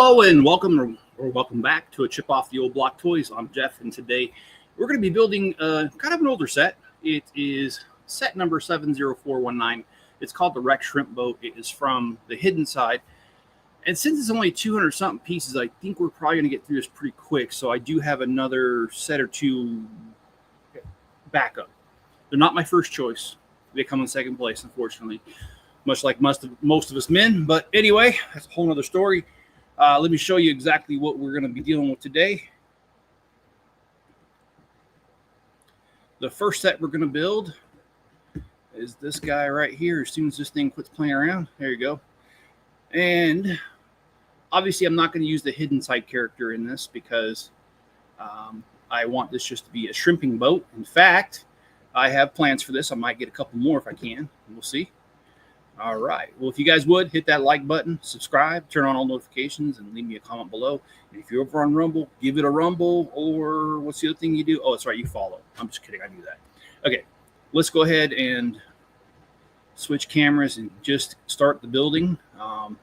Hello and welcome back to a chip off the old block toys. I'm Jeff, and today we're going to be building kind of an older set. It is set number 70419. It's called the Wreck Shrimp Boat. It is from the Hidden Side, and since it's only 200 something pieces, I think we're probably going to get through this pretty quick. So I do have another set or two backup. They're not my first choice. They come in second place, unfortunately, much like most of us men. But anyway, that's a whole nother story. Let me show you exactly what we're going to be dealing with today. The first set we're going to build is this guy right here. As soon as this thing quits playing around, there you go. And obviously I'm not going to use the Hidden Side character in this because I want this just to be a shrimping boat. In fact, I have plans for this. I might get a couple more if I can. We'll see. All right. Well, if you guys would, hit that like button, subscribe, turn on all notifications, and leave me a comment below. And if you're over on Rumble, give it a rumble, or what's the other thing you do? Oh, that's right, you follow. I'm just kidding. I do that. Okay. Let's go ahead and switch cameras and just start the building. I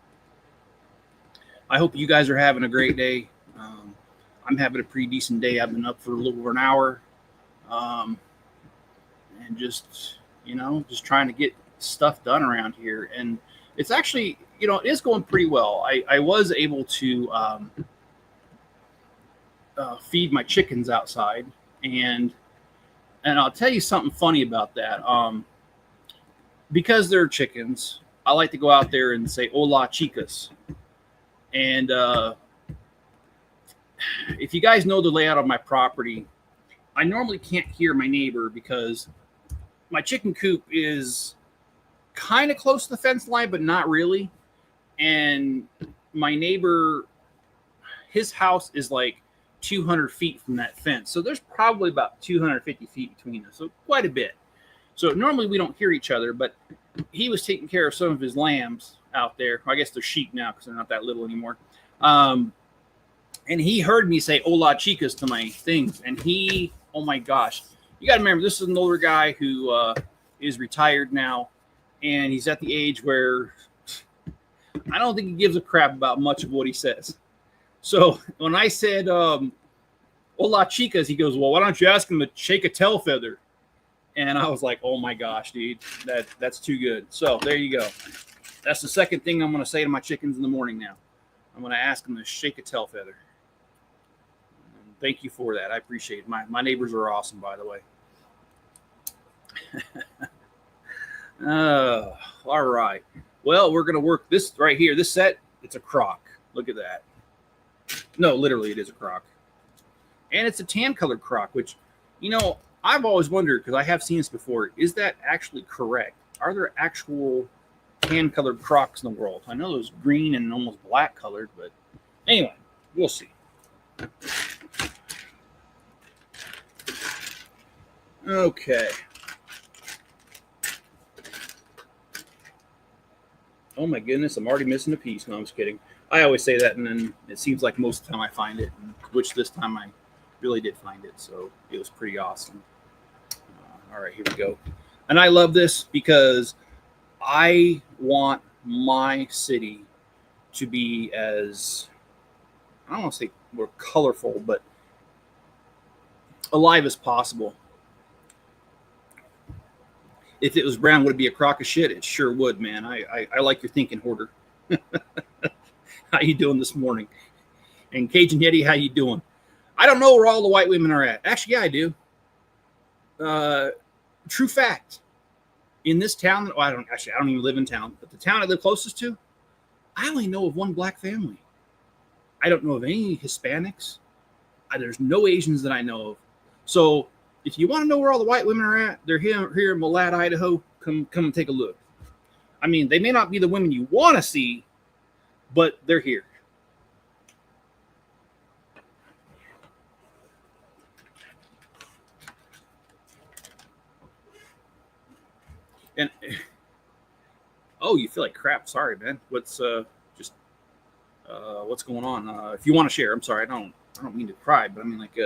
hope you guys are having a great day. I'm having a pretty decent day. I've been up for a little over an hour. And just, just trying to get stuff done around here, and it's actually, it is going pretty well. I was able to feed my chickens outside, and I'll tell you something funny about that. Because they're chickens, I like to go out there and say "Hola, chicas," and if you guys know the layout of my property, I normally can't hear my neighbor because my chicken coop is kind of close to the fence line, but not really. And my neighbor, his house is like 200 feet from that fence. So there's probably about 250 feet between us. So quite a bit. So normally we don't hear each other, but he was taking care of some of his lambs out there. I guess they're sheep now because they're not that little anymore. And he heard me say "Hola, chicas" to my things. And he, oh my gosh. You got to remember, this is an older guy who is retired now. And he's at the age where I don't think he gives a crap about much of what he says. So when I said, "Hola, chicas," he goes, "Well, why don't you ask him to shake a tail feather?" And I was like, oh my gosh, dude, that's too good. So there you go. That's the second thing I'm going to say to my chickens in the morning now. I'm going to ask them to shake a tail feather. And thank you for that. I appreciate it. My neighbors are awesome, by the way. All right. Well, we're going to work this right here. This set, it's a crock. Look at that. No, literally it is a crock. And it's a tan colored crock, which, I've always wondered, because I have seen this before, is that actually correct? Are there actual tan colored crocks in the world? I know there's green and almost black colored, but anyway, we'll see. Okay. Oh my goodness, I'm already missing a piece. No, I'm just kidding. I always say that, and then it seems like most of the time I find it, which this time I really did find it, so it was pretty awesome. All right, here we go. And I love this because I want my city to be as, I don't want to say more colorful, but alive as possible. If it was brown, would it be a crock of shit? It sure would, man. I like your thinking, Hoarder. How you doing this morning? And Cajun Yeti, how you doing? I don't know where all the white women are at. Actually, yeah, I do. True fact. In this town, I don't even live in town, but the town I live closest to, I only know of one black family. I don't know of any Hispanics. There's no Asians that I know of. So if you want to know where all the white women are at, they're here in Malad, Idaho. Come and take a look. I mean, they may not be the women you want to see, but they're here. And oh, you feel like crap. Sorry, man. What's going on? If you want to share, I'm sorry. I don't mean to cry, but I mean, like,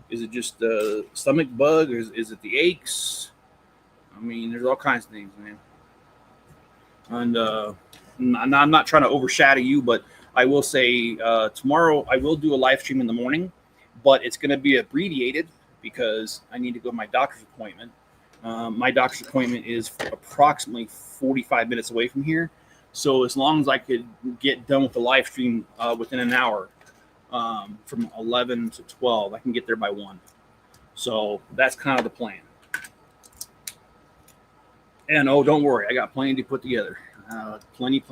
is it just the stomach bug, or is it the aches? I mean, there's all kinds of things, man. And I'm not trying to overshadow you, but I will say tomorrow I will do a live stream in the morning, but it's going to be abbreviated because I need to go to my doctor's appointment. My doctor's appointment is approximately 45 minutes away from here. So as long as I could get done with the live stream within an hour, from 11 to 12, I can get there by 1. So that's kind of the plan. And oh, don't worry, I got plenty to put together. Plenty.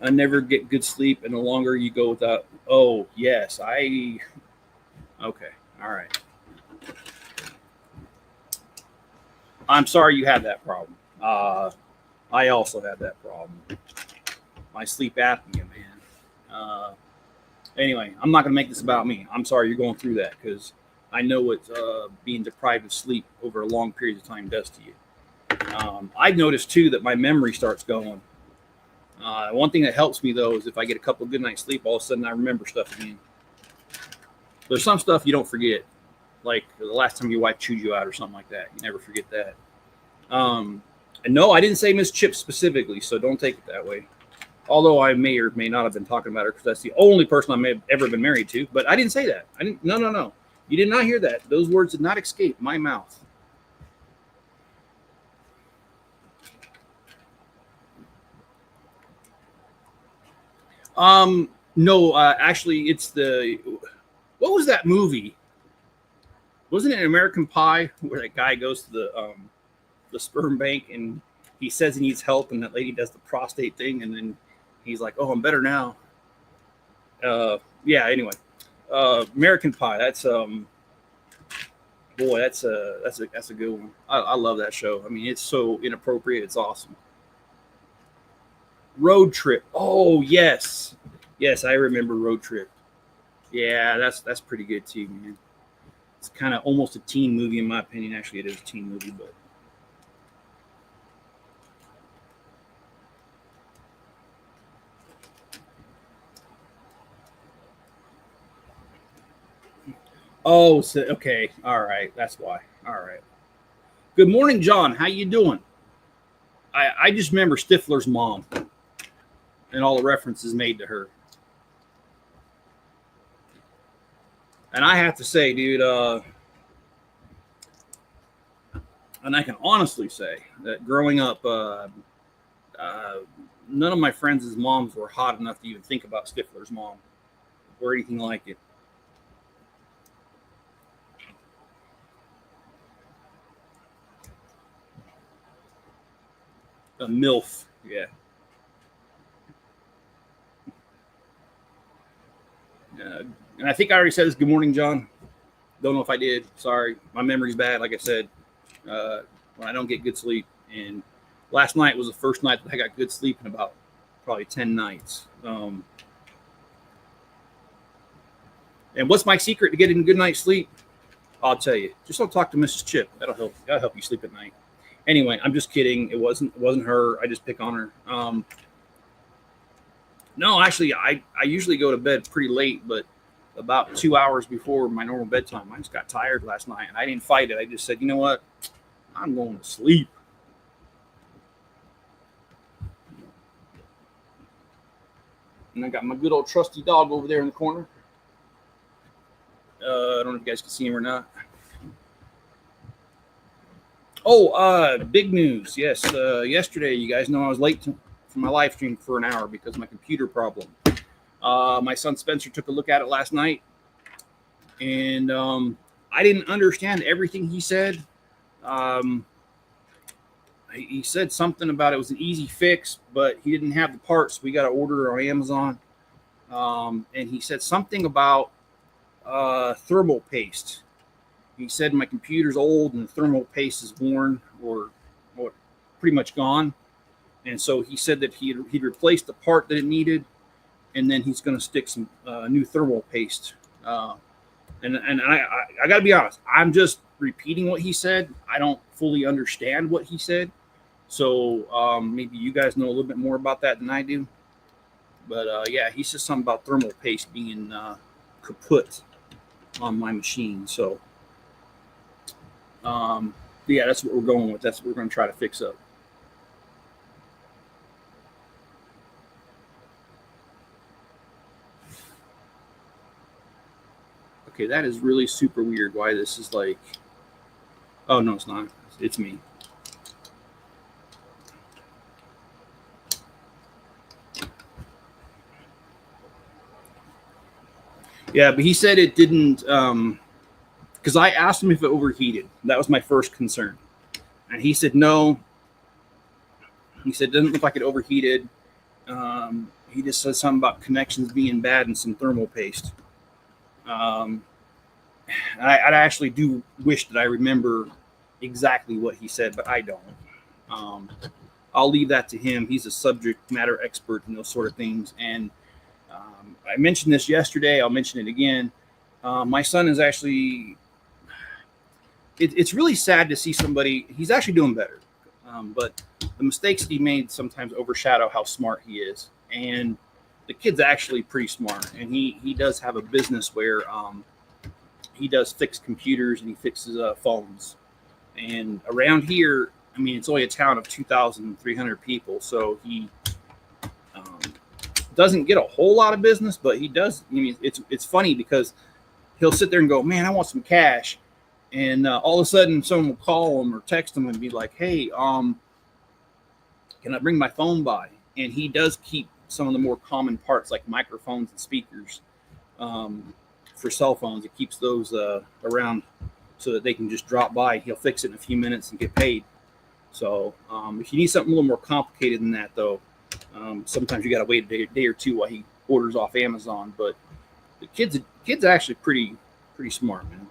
I never get good sleep, and the longer you go without. Oh, yes, okay, all right. I'm sorry you had that problem. I also had that problem. My sleep apnea, man. Anyway, I'm not going to make this about me. I'm sorry you're going through that because I know what being deprived of sleep over a long period of time does to you. I've noticed, too, that my memory starts going. One thing that helps me, though, is if I get a couple of good nights sleep, all of a sudden I remember stuff again. There's some stuff you don't forget, like the last time your wife chewed you out or something like that. You never forget that. And no, I didn't say Miss Chip specifically, so don't take it that way. Although I may or may not have been talking about her because that's the only person I may have ever been married to. But I didn't say that. I didn't. No. You did not hear that. Those words did not escape my mouth. No, actually, it's what was that movie? Wasn't it American Pie where that guy goes to the sperm bank and he says he needs help and that lady does the prostate thing and then he's like, "Oh, I'm better now." Yeah. Anyway, American Pie. That's boy, that's a good one. I love that show. I mean, it's so inappropriate. It's awesome. Road Trip. Oh, yes, I remember Road Trip. Yeah, that's pretty good too, man. It's kind of almost a teen movie in my opinion. Actually, it is a teen movie, but oh, so, okay, all right, that's why. All right. Good morning, John. How you doing? I just remember Stifler's mom and all the references made to her. And I have to say, dude, and I can honestly say that growing up, none of my friends' moms were hot enough to even think about Stifler's mom or anything like it. A MILF, yeah. And I think I already said this. Good morning, John. Don't know if I did. Sorry. My memory's bad, like I said, when I don't get good sleep. And last night was the first night that I got good sleep in about probably 10 nights. And what's my secret to getting a good night's sleep? I'll tell you. Just don't talk to Mrs. Chip. That'll help you sleep at night. Anyway, I'm just kidding. It wasn't her. I just pick on her. No, actually, I usually go to bed pretty late, but about 2 hours before my normal bedtime, I just got tired last night, and I didn't fight it. I just said, you know what? I'm going to sleep. And I got my good old trusty dog over there in the corner. I don't know if you guys can see him or not. Oh, big news. Yes, yesterday, you guys know I was late for my live stream for an hour because of my computer problem. My son Spencer took a look at it last night, and I didn't understand everything he said. He said something about it was an easy fix, but he didn't have the parts. We got to order it on Amazon. And he said something about thermal paste. He said my computer's old and the thermal paste is worn or pretty much gone. And so he said that he'd replaced the part that it needed, and then he's going to stick some new thermal paste. And I got to be honest, I'm just repeating what he said. I don't fully understand what he said. So maybe you guys know a little bit more about that than I do. But yeah, he said something about thermal paste being kaput. on my machine. So, yeah, that's what we're going with. That's what we're going to try to fix up. Okay, that is really super weird. Why this is like, oh no, it's not. It's me. Yeah, but he said it didn't, because I asked him if it overheated. That was my first concern. And he said no. He said it doesn't look like it overheated. He just said something about connections being bad and some thermal paste. I actually do wish that I remember exactly what he said, but I don't. I'll leave that to him. He's a subject matter expert in those sort of things. And I mentioned this yesterday. I'll mention it again. My son is actually, it's really sad to see somebody, he's actually doing better. But the mistakes he made sometimes overshadow how smart he is. And the kid's actually pretty smart. And he does have a business where he does fix computers and he fixes phones. And around here, I mean, it's only a town of 2,300 people. So he doesn't get a whole lot of business, but he does. I mean, it's funny because he'll sit there and go, man, I want some cash. And all of a sudden someone will call him or text him and be like, hey, can I bring my phone by? And he does keep some of the more common parts like microphones and speakers for cell phones. He keeps those around so that they can just drop by. He'll fix it in a few minutes and get paid. So if you need something a little more complicated than that, though, sometimes you got to wait a day or two while he orders off Amazon. But the kid's actually pretty smart, man.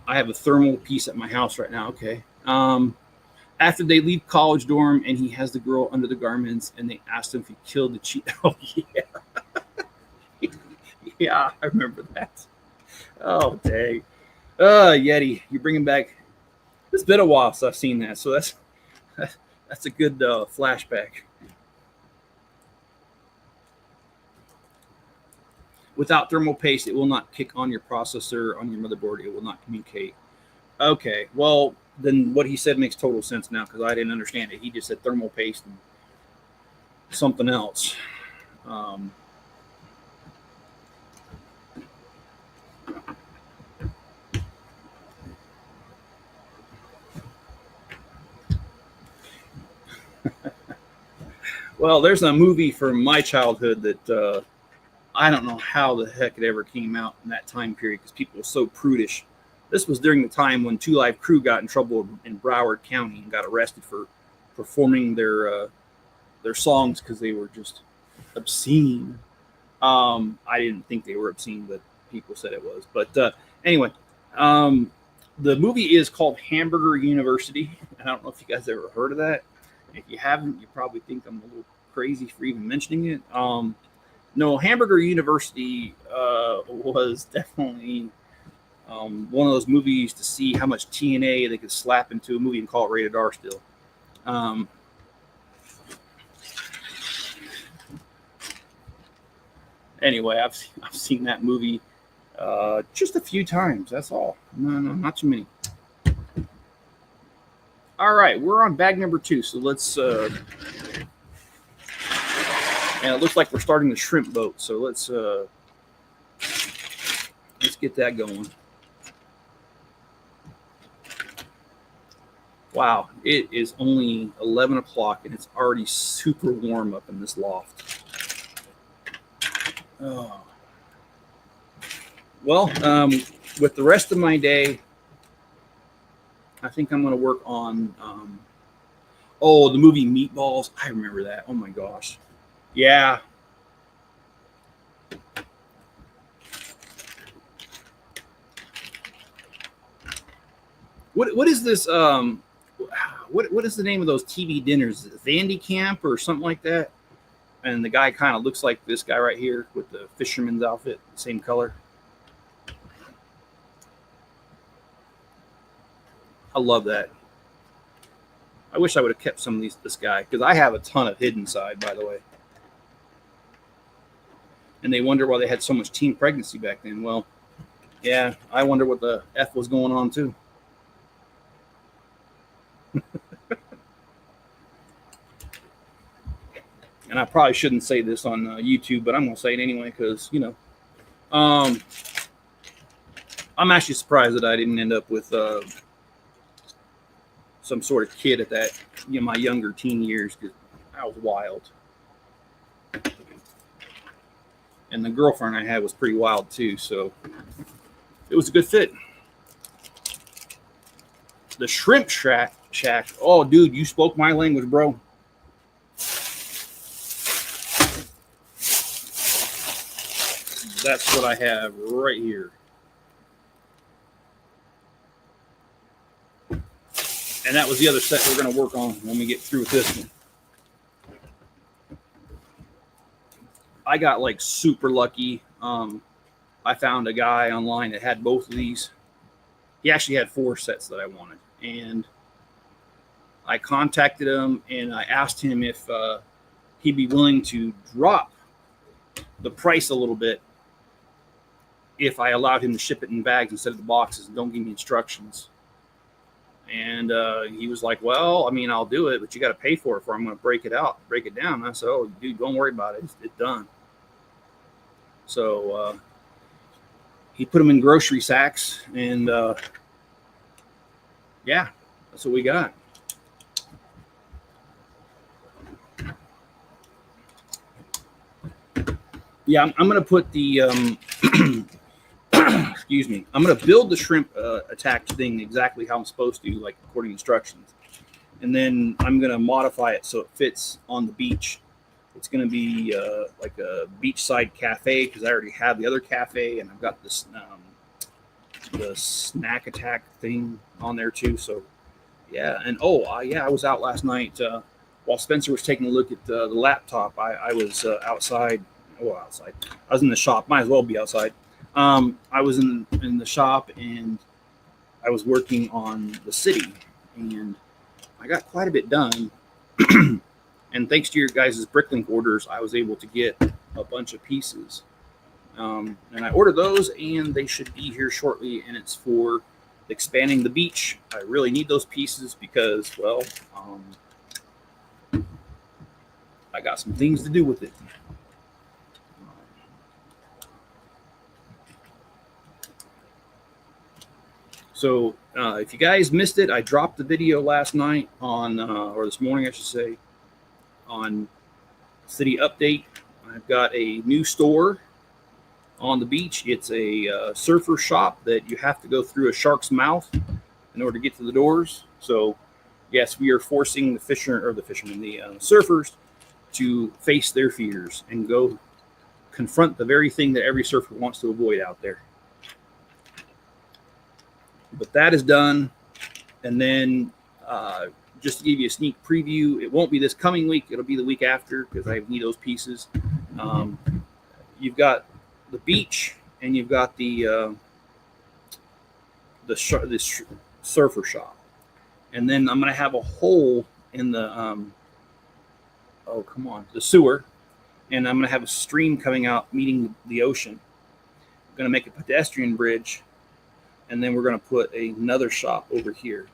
I have a thermal piece at my house right now. Okay. After they leave college dorm and he has the girl under the garments and they asked him if he killed the cheat. Oh yeah. Yeah, I remember that. Oh dang. Yeti, you're bringing back. It's been a while since I've seen that, so that's a good flashback. Without thermal paste, it will not kick on your processor, on your motherboard. It will not communicate. Okay, well, then what he said makes total sense now because I didn't understand it. He just said thermal paste and something else. Well, there's a movie from my childhood that I don't know how the heck it ever came out in that time period because people were so prudish. This was during the time when Two Live Crew got in trouble in Broward County and got arrested for performing their songs because they were just obscene. I didn't think they were obscene, but people said it was. But anyway, the movie is called Hamburger University. I don't know if you guys ever heard of that. If you haven't, you probably think I'm a little crazy for even mentioning it. No, Hamburger University was definitely one of those movies to see how much TNA they could slap into a movie and call it rated R still. Anyway, I've seen that movie just a few times. That's all. No, not too many. All right, we're on bag number 2. So let's. And it looks like we're starting the shrimp boat. So let's get that going. Wow, it is only 11 o'clock and it's already super warm up in this loft. Oh. Well, with the rest of my day, I think I'm going to work on, the movie Meatballs. I remember that. Oh my gosh. Yeah. What is this? What is the name of those TV dinners? Vandy Camp or something like that? And the guy kind of looks like this guy right here with the fisherman's outfit, same color. I love that. I wish I would have kept some of this guy because I have a ton of hidden side, by the way. and they wonder why they had so much teen pregnancy back then. Well, yeah, I wonder what the F was going on too. And I probably shouldn't say this on YouTube, but I'm going to say it anyway because, I'm actually surprised that I didn't end up with some sort of kid at that, my younger teen years, because I was wild. And the girlfriend I had was pretty wild too, so it was a good fit. The Shrimp Shack. Oh, dude, you spoke my language, bro. That's what I have right here. And that was the other set we're going to work on when we get through with this one. I got like super lucky. I found a guy online that had both of these. He actually had 4 sets that I wanted. And I contacted him and I asked him if he'd be willing to drop the price a little bit if I allowed him to ship it in bags instead of the boxes and don't give me instructions. And he was like, well, I mean, I'll do it, but you got to pay for it, or I'm going to break it down. And I said, oh, dude, don't worry about it. It's done. So he put them in grocery sacks, and yeah, that's what we got. Yeah, I'm going to put the excuse me. I'm going to build the shrimp attach thing exactly how I'm supposed to, like according to instructions. And then I'm going to modify it so it fits on the beach. It's going to be like a beachside cafe because I already have the other cafe, and I've got this the snack attack thing on there too. So yeah, and I was out last night while Spencer was taking a look at the laptop. I was outside. Outside. I was in the shop. Might as well be outside. I was in the shop, and I was working on the city, and I got quite a bit done. And thanks to your guys' Bricklink orders, I was able to get a bunch of pieces. And I ordered those, and they should be here shortly, and it's for expanding the beach. I really need those pieces because, well, I got some things to do with it. So if you guys missed it, I dropped the video last night on, or this morning, I should say, on City Update. I've got a new store on the beach. It's a surfer shop that you have to go through a shark's mouth in order to get to the doors. So yes, we are forcing the surfers to face their fears and go confront the very thing that every surfer wants to avoid out there. But that is done. And then just to give you a sneak preview, it won't be this coming week. It'll be the week after because I need those pieces. You've got the beach, and you've got the surfer shop. And then I'm going to have a hole in the, the sewer. And I'm going to have a stream coming out meeting the ocean. I'm going to make a pedestrian bridge. And then we're going to put another shop over here.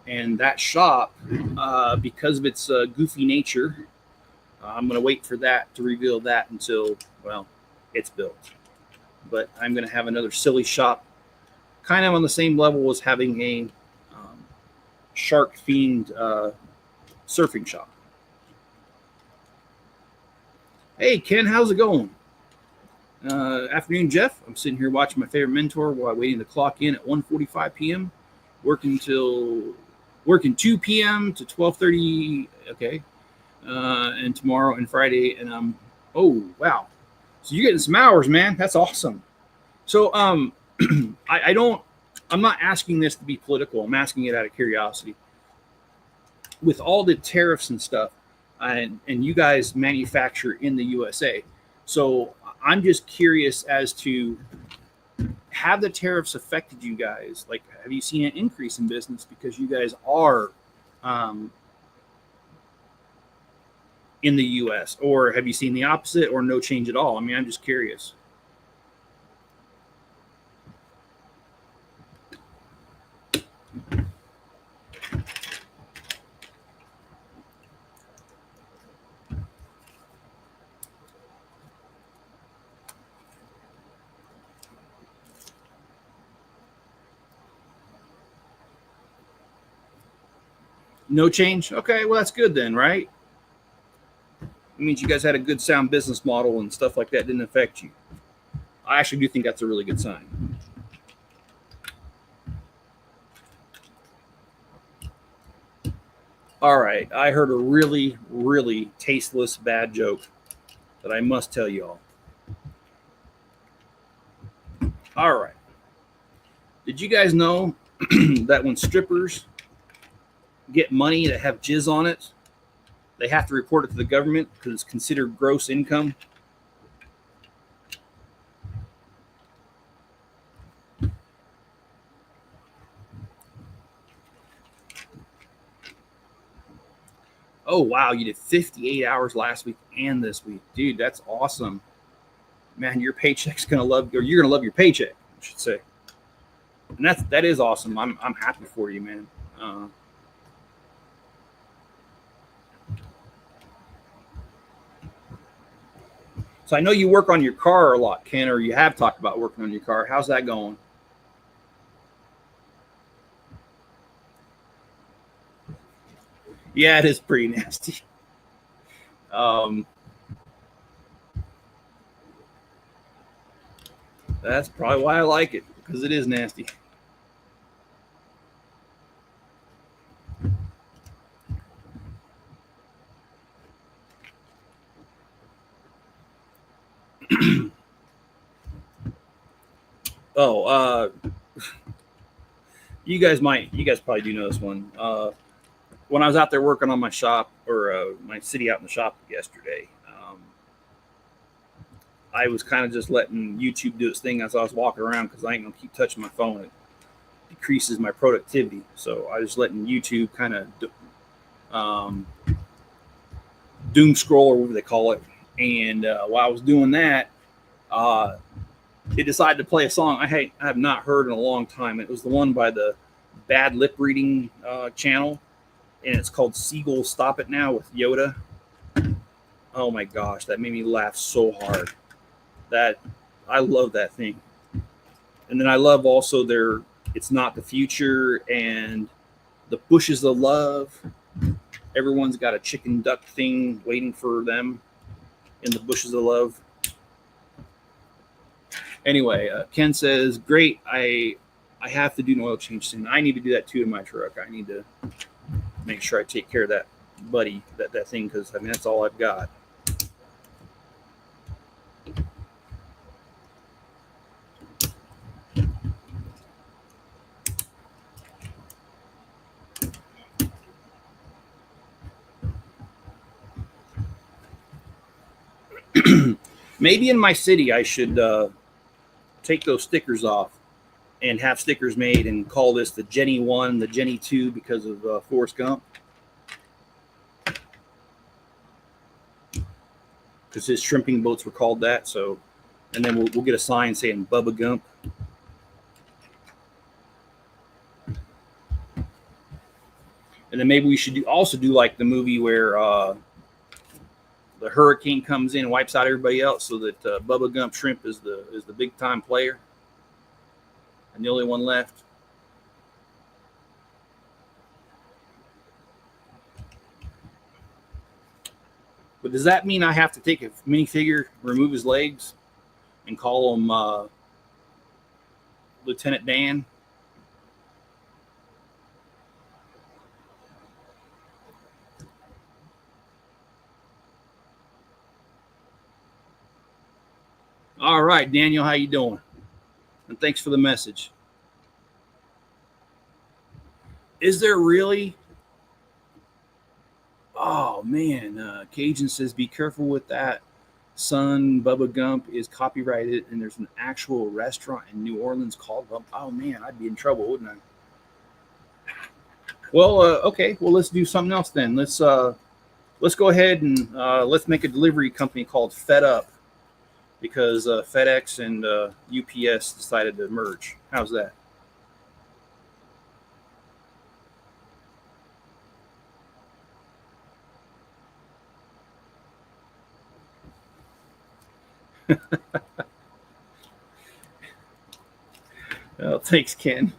And that shop, because of its goofy nature, I'm going to wait for that to reveal that until, well, it's built. But I'm going to have another silly shop, kind of on the same level as having a shark-themed surfing shop. Hey, Ken, how's it going? Afternoon, Jeff. I'm sitting here watching my favorite mentor while waiting to clock in at 1:45 p.m. Working 2 p.m. to 12:30. Okay, and tomorrow and Friday, and oh wow, so you're getting some hours, man. That's awesome. So I'm not asking this to be political. I'm asking it out of curiosity. With all the tariffs and stuff, and you guys manufacture in the USA, so I'm just curious as to, have the tariffs affected you guys? Like, have you seen an increase in business because you guys are in the U.S., or have you seen the opposite, or no change at all? I mean, I'm just curious. No change? Okay, well, that's good then, right? It means you guys had a good sound business model and stuff like that didn't affect you. I actually do think that's a really good sign. All right, I heard a really, really tasteless bad joke that I must tell you all. All right. Did you guys know that when strippers get money that have jizz on it, they have to report it to the government because it's considered gross income? Oh, wow, you did 58 hours last week and this week. Dude, that's awesome. Man, your paycheck's going to love, or you're going to love your paycheck, I should say. And that is awesome. I'm happy for you, man. So I know you work on your car a lot, Ken, or you have talked about working on your car. How's that going? Yeah, it is pretty nasty. That's probably why I like it, because it is nasty. Oh, you guys probably do know this one. When I was out there working on my shop, or my city out in the shop yesterday, I was kind of just letting YouTube do its thing as I was walking around, because I ain't gonna keep touching my phone. It decreases my productivity. So I was letting YouTube kind of doom scroll, or whatever they call it. And while I was doing that, it decided to play a song I have not heard in a long time. It was the one by the Bad Lip Reading channel, and it's called Seagull Stop It Now with Yoda. Oh my gosh, that made me laugh so hard. That I love that thing. And then I love also their It's Not the Future and the Bushes of Love. Everyone's got a chicken duck thing waiting for them in the bushes of love. Anyway, Ken says, great. I have to do an oil change soon. I need to do that too in my truck. I need to make sure I take care of that buddy, that thing, because I mean that's all I've got. Maybe in my city I should take those stickers off and have stickers made and call this the Jenny 1, the Jenny 2 because of Forrest Gump. Because his shrimping boats were called that. So, and then we'll get a sign saying Bubba Gump. And then maybe we should also do like the movie where the hurricane comes in and wipes out everybody else, so that Bubba Gump Shrimp is the big time player and the only one left. But does that mean I have to take a minifigure, remove his legs, and call him Lieutenant Dan? All right, Daniel, how you doing? And thanks for the message. Is there really? Oh man, Cajun says, be careful with that. Son, Bubba Gump is copyrighted, and there's an actual restaurant in New Orleans called Bump. Oh man, I'd be in trouble, wouldn't I? Well, okay. Well, let's do something else then. Let's let's go ahead and let's make a delivery company called Fed Up, because FedEx and UPS decided to merge. How's that? Oh, thanks, Ken.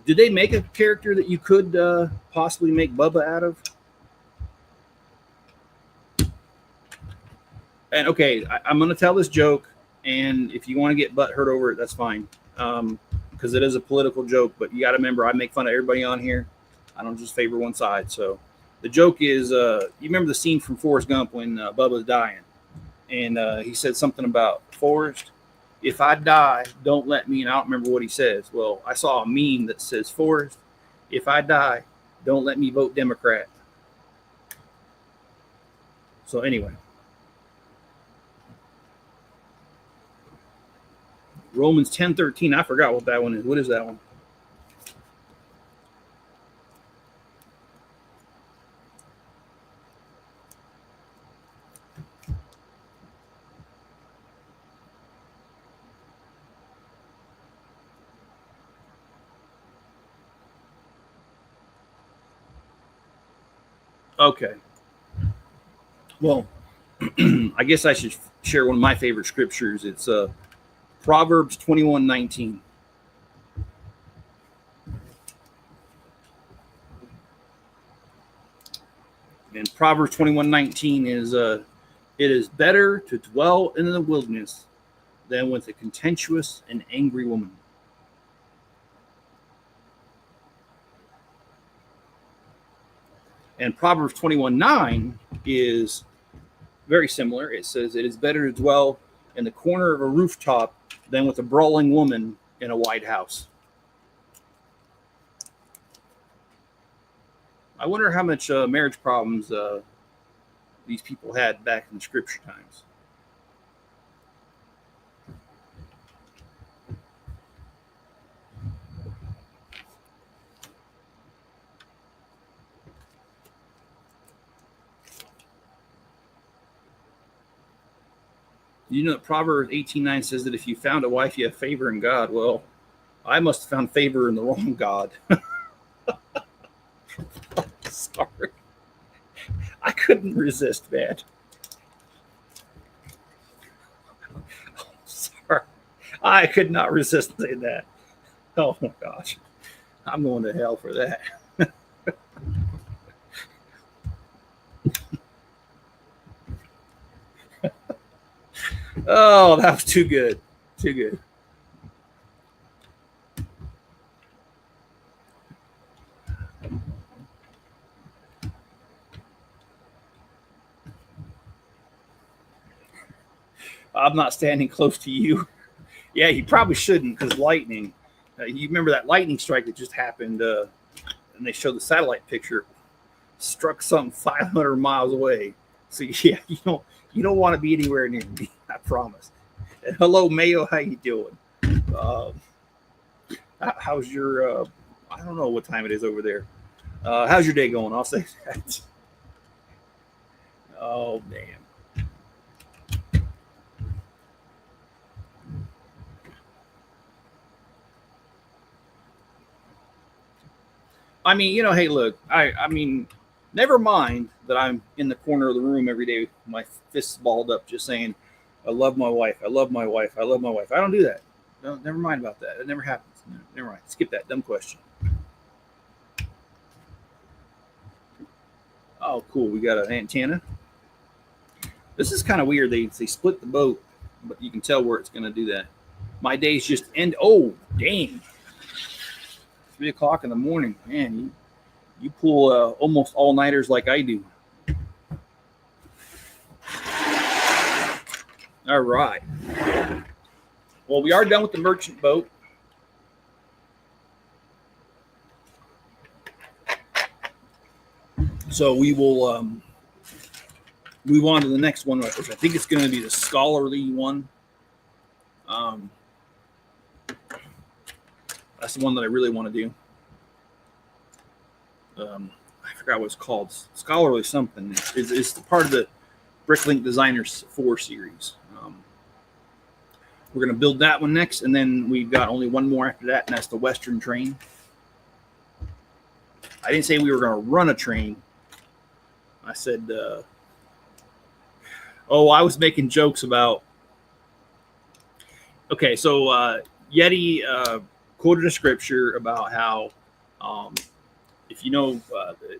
Did they make a character that you could possibly make Bubba out of? And okay, I'm going to tell this joke, and if you want to get butt hurt over it, that's fine, because it is a political joke. But you got to remember, I make fun of everybody on here. I don't just favor one side. So the joke is, you remember the scene from Forrest Gump when Bubba's dying, and he said something about Forrest, if I die, don't let me. And I don't remember what he says. Well, I saw a meme that says, Forrest, if I die, don't let me vote Democrat. So anyway. Romans 10:13. I forgot what that one is. What is that one? Okay. Well, I guess I should share one of my favorite scriptures. It's Proverbs 21:19. And Proverbs 21:19 is, it is better to dwell in the wilderness than with a contentious and angry woman. And Proverbs 21:9 is very similar. It says, it is better to dwell in the corner of a rooftop than with a brawling woman in a white house. I wonder how much marriage problems these people had back in scripture times. You know, Proverbs 18:9 says that if you found a wife, you have favor in God. Well, I must have found favor in the wrong God. Sorry. I couldn't resist, man. Sorry. I could not resist saying that. Oh my gosh. I'm going to hell for that. Oh, that was too good. Too good. I'm not standing close to you. Yeah, you probably shouldn't, because lightning. You remember that lightning strike that just happened, and they showed the satellite picture, struck something 500 miles away. So yeah, you don't want to be anywhere near me. I promise. And hello, Mayo. How you doing? How's your? I don't know what time it is over there. How's your day going? I'll say that. Oh damn. I mean, hey, look, I mean, never mind that I'm in the corner of the room every day, my fists balled up, just saying, I love my wife, I love my wife, I love my wife. I don't do that. No, never mind about that. It never happens. No, never mind. Skip that dumb question. Oh, cool. We got an antenna. This is kind of weird. They split the boat, but you can tell where it's going to do that. My days just end. Oh, dang. 3 o'clock in the morning, man, you pull almost all-nighters like I do. All right. Well, we are done with the merchant boat. So we will move on to the next one, which I think it's going to be the scholarly one. That's the one that I really want to do. I forgot what it's called. Scholarly something. It's the part of the Bricklink Designers 4 series. We're going to build that one next, and then we've got only one more after that, and that's the Western train. I didn't say we were going to run a train. I said, I was making jokes about. Okay, so Yeti quoted a scripture about how if you know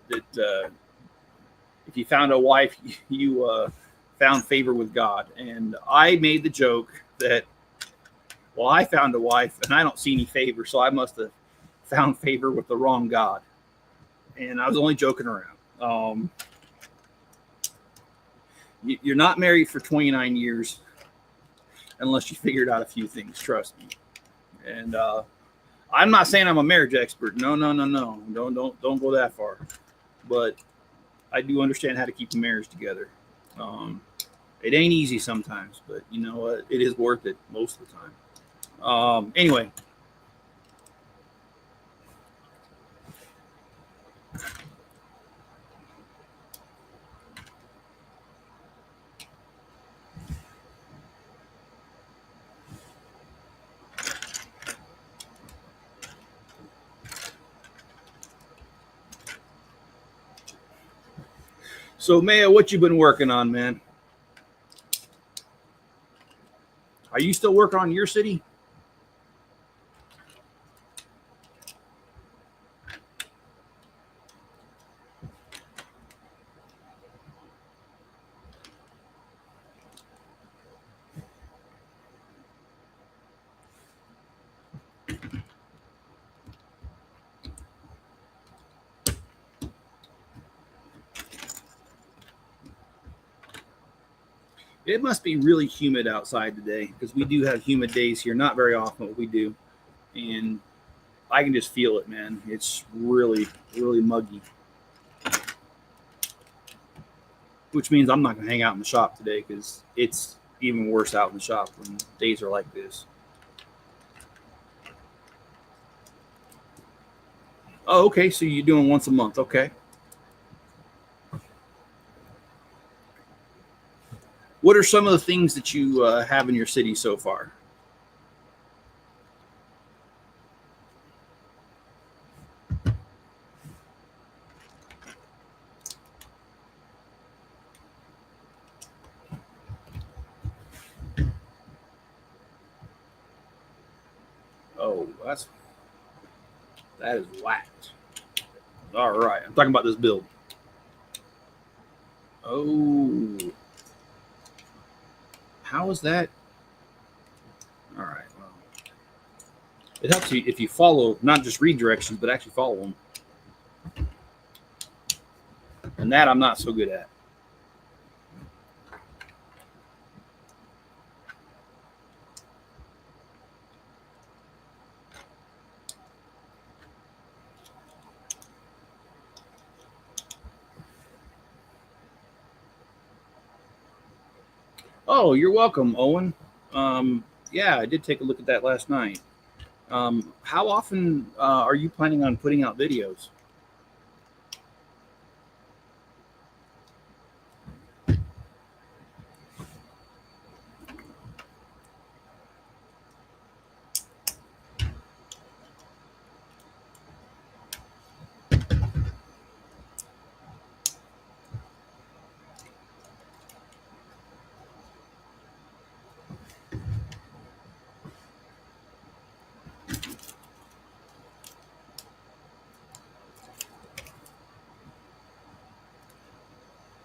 that if you found a wife, you found favor with God. And I made the joke that, well, I found a wife and I don't see any favor, so I must have found favor with the wrong God. And I was only joking around. You're not married for 29 years unless you figured out a few things, trust me. And I'm not saying I'm a marriage expert. No. Don't go that far. But I do understand how to keep a marriage together. It ain't easy sometimes, but you know what? It is worth it most of the time. Anyway. So, Maya, what you been working on, man? Are you still working on your city? It must be really humid outside today because we do have humid days here. Not very often, but we do. And I can just feel it, man. It's really, really muggy. Which means I'm not going to hang out in the shop today because it's even worse out in the shop when days are like this. Oh, okay. So you're doing once a month. Okay. What are some of the things that you have in your city so far? Oh, that is whacked. All right. I'm talking about this build. Oh. How is that? All right. Well, it helps you if you follow, not just read directions, but actually follow them. And that I'm not so good at. Oh, you're welcome, Owen. Yeah, I did take a look at that last night. How often are you planning on putting out videos?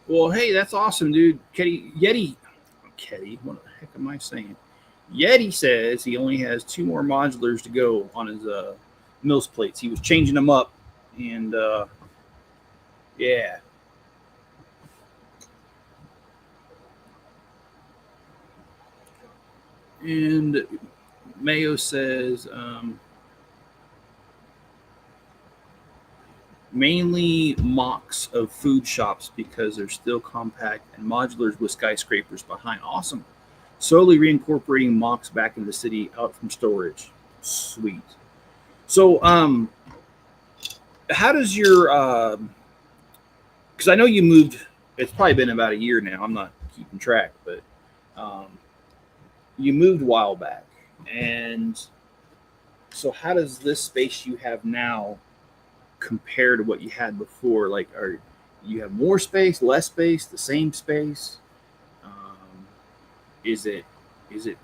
Well, hey, that's awesome, dude. Yeti, what the heck am I saying? Yeti says he only has 2 more modulars to go on his Mills plates. He was changing them up, and yeah. And Mayo says, mainly mocks of food shops because they're still compact, and modulars with skyscrapers behind. Awesome. Slowly reincorporating mocks back in the city out from storage. Sweet. So, how does your because I know you moved, it's probably been about a year now, I'm not keeping track, but you moved a while back, and so how does this space you have now compare to what you had before? Like, are you have more space, less space, the same space? um, is it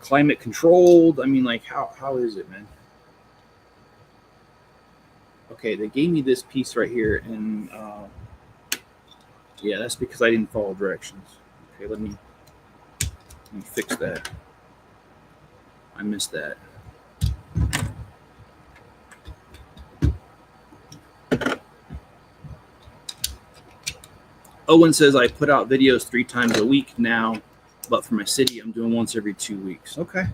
climate controlled? I mean, like, how is it, man? Okay, they gave me this piece right here, and yeah, that's because I didn't follow directions. Okay, let me fix that. I missed that. Owen says I put out videos 3 times a week now, but for my city, I'm doing once every 2 weeks. Okay.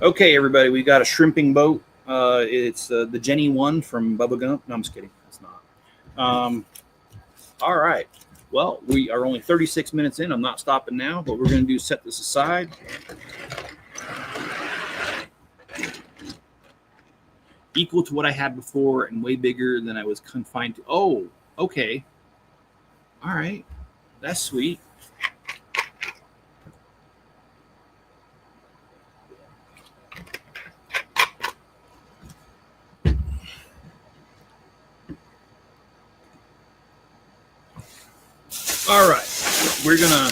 Okay, everybody, we got a shrimping boat. It's the Jenny one from Bubba Gump. No, I'm just kidding. It's not. All right. Well, we are only 36 minutes in. I'm not stopping now, but we're going to set this aside. Equal to what I had before and way bigger than I was confined to. Oh, okay. All right. That's sweet. All right, we're gonna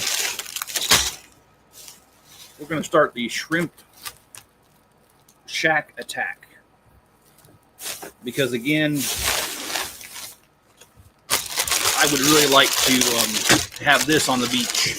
start the shrimp shack attack, because again, I would really like to have this on the beach.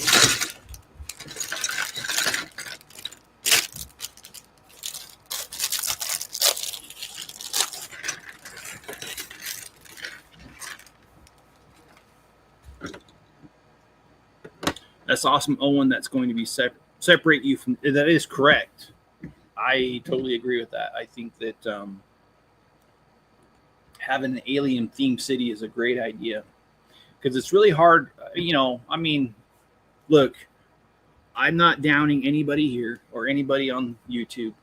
That's awesome, Owen. That's going to be separate you from. That is correct. I totally agree with that. I think that having an alien themed city is a great idea, because it's really hard. I mean, look, I'm not downing anybody here or anybody on YouTube,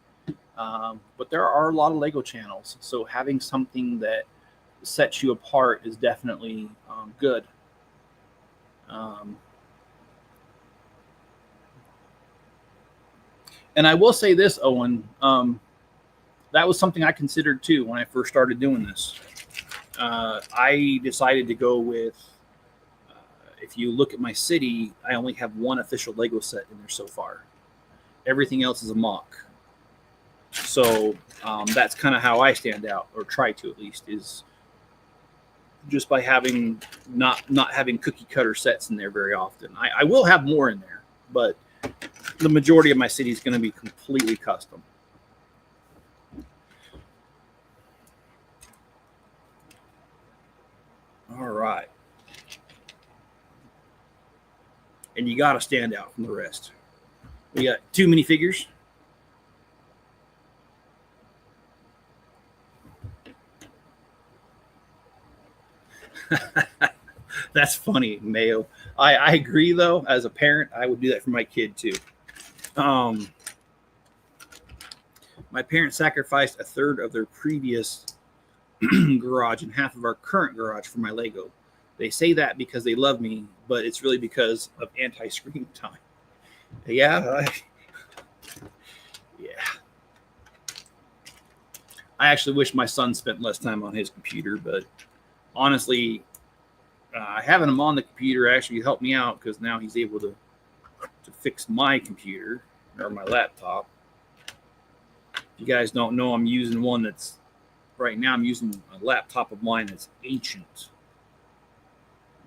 but there are a lot of Lego channels. So having something that sets you apart is definitely good. And I will say this, Owen, that was something I considered too when I first started doing this. I decided to go with, if you look at my city, I only have one official Lego set in there so far. Everything else is a mock. So that's kind of how I stand out, or try to at least, is just by having not having cookie cutter sets in there very often. I will have more in there, but the majority of my city is going to be completely custom. All right. And you got to stand out from the rest. We got 2 minifigures. That's funny, Mayo. I agree, though. As a parent, I would do that for my kid, too. My parents sacrificed a third of their previous garage and half of our current garage for my Lego. They say that because they love me, but it's really because of anti-screen time. Yeah. Yeah. I actually wish my son spent less time on his computer, but honestly, having him on the computer actually helped me out, because now he's able to fix my computer or my laptop. If you guys don't know, I'm using one that's, right now I'm using a laptop of mine that's ancient.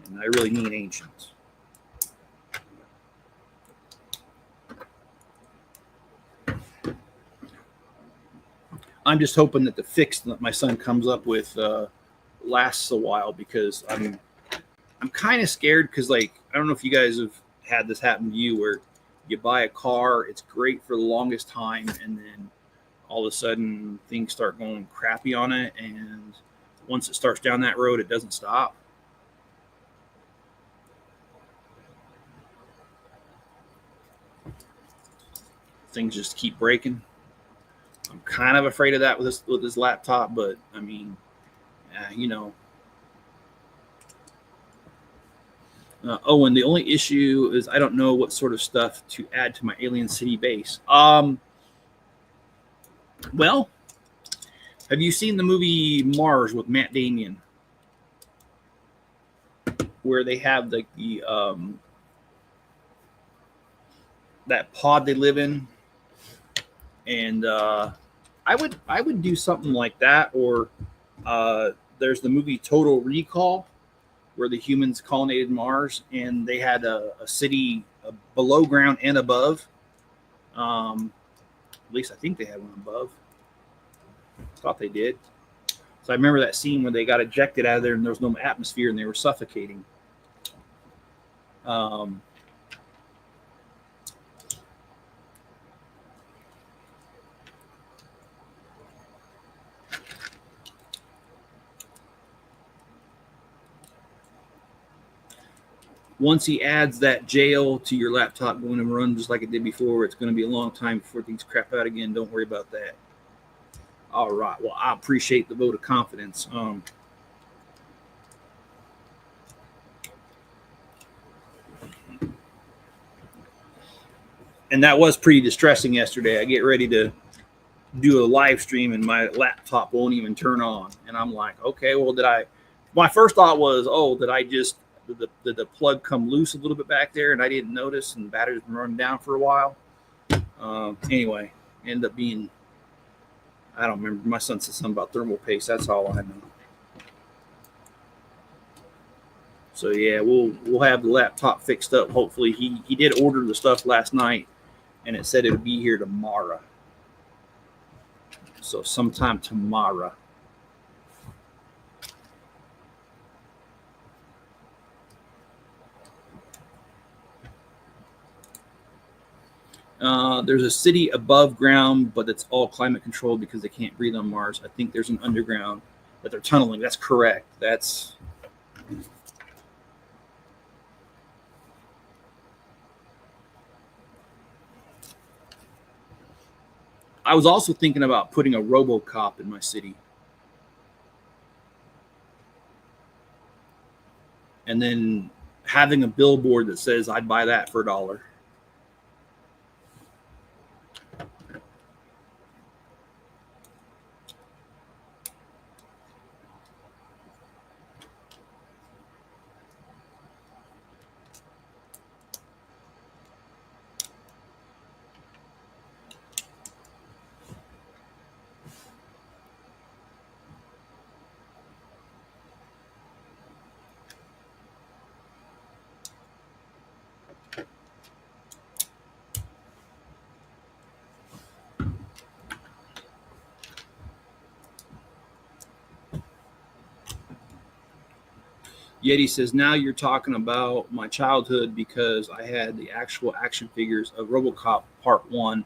And I really mean ancient. I'm just hoping that the fix that my son comes up with lasts a while, because I'm kind of scared, because like I don't know if you guys have had this happen to you where you buy a car, it's great for the longest time, and then all of a sudden things start going crappy on it, and once it starts down that road, it doesn't stop. Things just keep breaking. I'm kind of afraid of that with this laptop, but I mean, you know. Oh, and the only issue is I don't know what sort of stuff to add to my Alien City base. Well, have you seen the movie Mars with Matt Damon, where they have the that pod they live in, and I would do something like that. Or there's the movie Total Recall, where the humans colonized Mars, and they had a city below ground and above. At least I think they had one above. Thought they did. So I remember that scene where they got ejected out of there and there was no atmosphere and they were suffocating. Once he adds that jail to your laptop going to run just like it did before, it's going to be a long time before things crap out again. Don't worry about that. All right. Well, I appreciate the vote of confidence. And that was pretty distressing yesterday. I get ready to do a live stream and my laptop won't even turn on. And I'm like, okay, well, my first thought was, oh, did the plug come loose a little bit back there and I didn't notice and the battery's been running down for a while. Anyway, ended up being, I don't remember. My son said something about thermal paste. That's all I know. So yeah, we'll have the laptop fixed up. Hopefully he did order the stuff last night and it said it would be here tomorrow. So sometime tomorrow. There's a city above ground, but it's all climate controlled because they can't breathe on Mars. I think there's an underground that they're tunneling. That's correct. I was also thinking about putting a RoboCop in my city. And then having a billboard that says I'd buy that for $1. Yeti says, now you're talking about my childhood because I had the actual action figures of RoboCop Part 1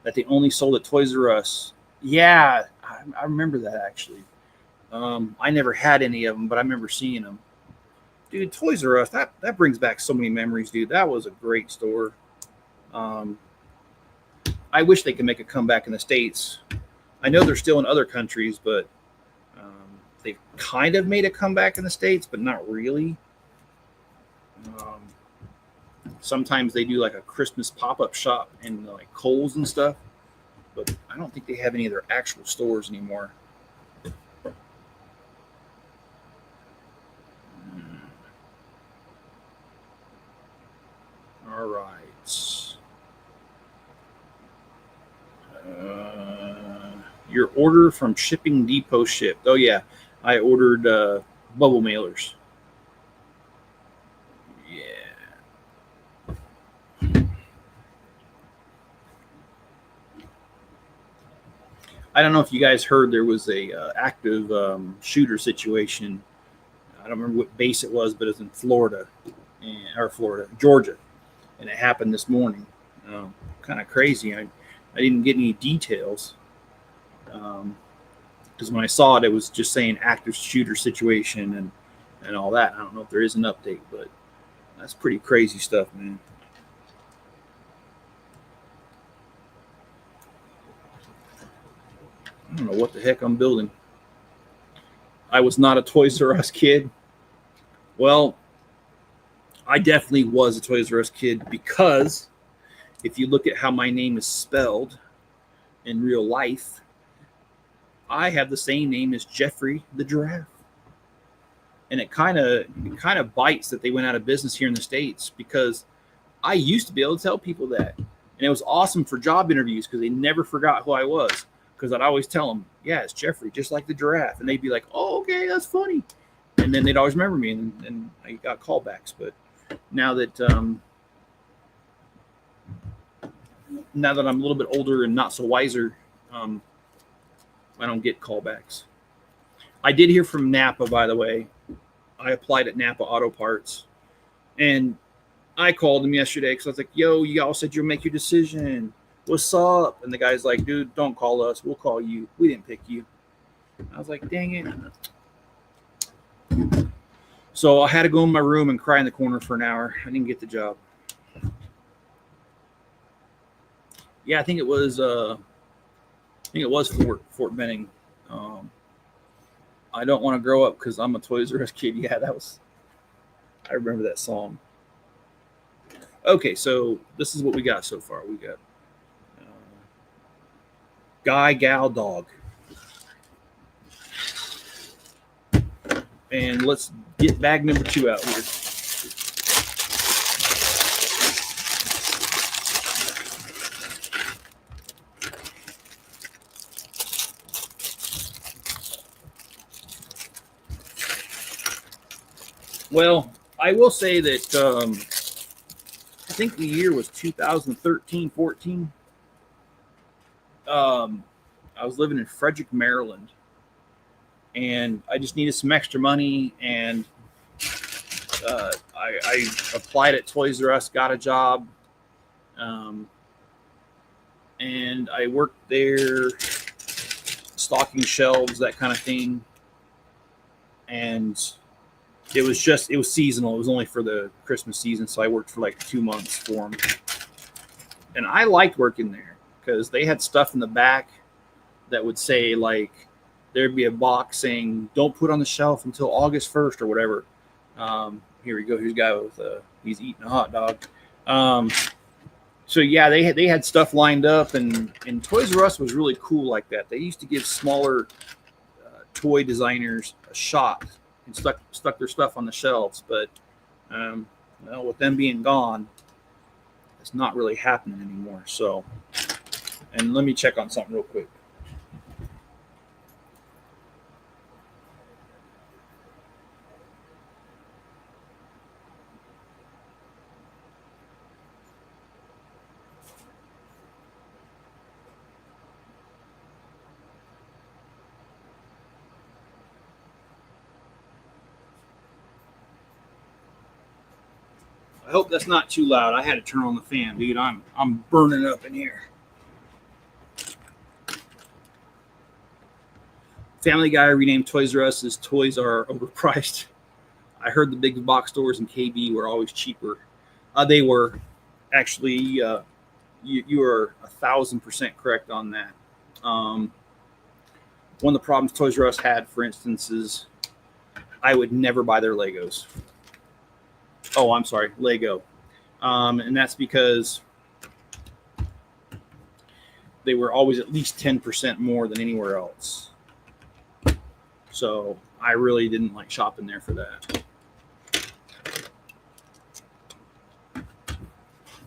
that they only sold at Toys R Us. Yeah, I remember that actually. I never had any of them, but I remember seeing them. Dude, Toys R Us, that brings back so many memories, dude. That was a great store. I wish they could make a comeback in the States. I know they're still in other countries, but they've kind of made a comeback in the States, but not really. Sometimes they do like a Christmas pop-up shop in like Kohl's and stuff, but I don't think they have any of their actual stores anymore. All right. Your order from Shipping Depot shipped. Oh, yeah. I ordered bubble mailers. Yeah. I don't know if you guys heard there was a active shooter situation. I don't remember what base it was, but it was in Florida. or Florida, Georgia, and it happened this morning. Kind of crazy. I didn't get any details because when I saw it, it was just saying active shooter situation and all that. I don't know if there is an update, but that's pretty crazy stuff, man. I don't know what the heck I'm building. I was not a Toys R Us kid. Well, I definitely was a Toys R Us kid because if you look at how my name is spelled in real life, I have the same name as Jeffrey the Giraffe. And it kind of bites that they went out of business here in the States because I used to be able to tell people that. And it was awesome for job interviews because they never forgot who I was. Because I'd always tell them, yeah, it's Jeffrey, just like the giraffe. And they'd be like, oh, okay, that's funny. And then they'd always remember me, and I got callbacks. But now that I'm a little bit older and not so wiser, I don't get callbacks. I did hear from Napa, by the way. I applied at Napa Auto Parts, and I called them yesterday because I was like, yo, you all said you'll make your decision. What's up? And the guy's like, dude, don't call us. We'll call you. We didn't pick you. I was like, dang it. So I had to go in my room and cry in the corner for an hour. I didn't get the job. Yeah, I think it was Fort Benning. I don't want to grow up because I'm a Toys R Us kid. Yeah, I remember that song. Okay, so this is what we got so far. We got guy, gal, dog. And let's get bag number 2 out here. Well, I will say that I think the year was 2013, 14. I was living in Frederick, Maryland, and I just needed some extra money, and I applied at Toys R Us, got a job, and I worked there, stocking shelves, that kind of thing, and it was seasonal. It was only for the Christmas season, so I worked for like 2 months for them, and I liked working there because they had stuff in the back that would say, like, there'd be a box saying, don't put on the shelf until August 1st or whatever. Here we go. Here's a guy with he's eating a hot dog. So yeah, they had stuff lined up, and Toys R Us was really cool like that. They used to give smaller toy designers a shot and stuck their stuff on the shelves. But well, with them being gone, it's not really happening anymore. So, and let me check on something real quick. I hope that's not too loud. I had to turn on the fan, dude. I'm burning up in here. Family Guy renamed Toys R Us as Toys Are Overpriced. I heard the big box stores in KB were always cheaper. They were. Actually, you are 1,000% correct on that. One of the problems Toys R Us had, for instance, is I would never buy their Legos. Oh, I'm sorry, Lego. And that's because they were always at least 10% more than anywhere else. So I really didn't like shopping there for that.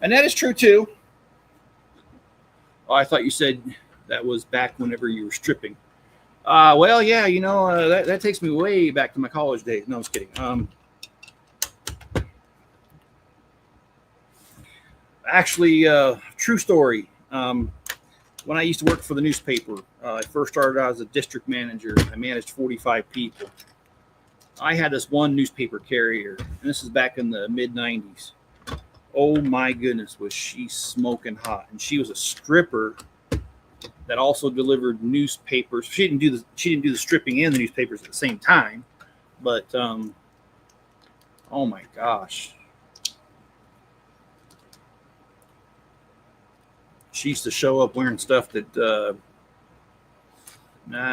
And that is true too. Oh, I thought you said that was back whenever you were stripping. Well, yeah, you know, that takes me way back to my college days. No, I was kidding. Actually, true story. When I used to work for the newspaper, I first started out as a district manager. I managed 45 people. I had this one newspaper carrier, and this is back in the mid 90s. Oh my goodness, was she smoking hot. And she was a stripper that also delivered newspapers. She didn't do the stripping and the newspapers at the same time, but oh my gosh. She used to show up wearing stuff that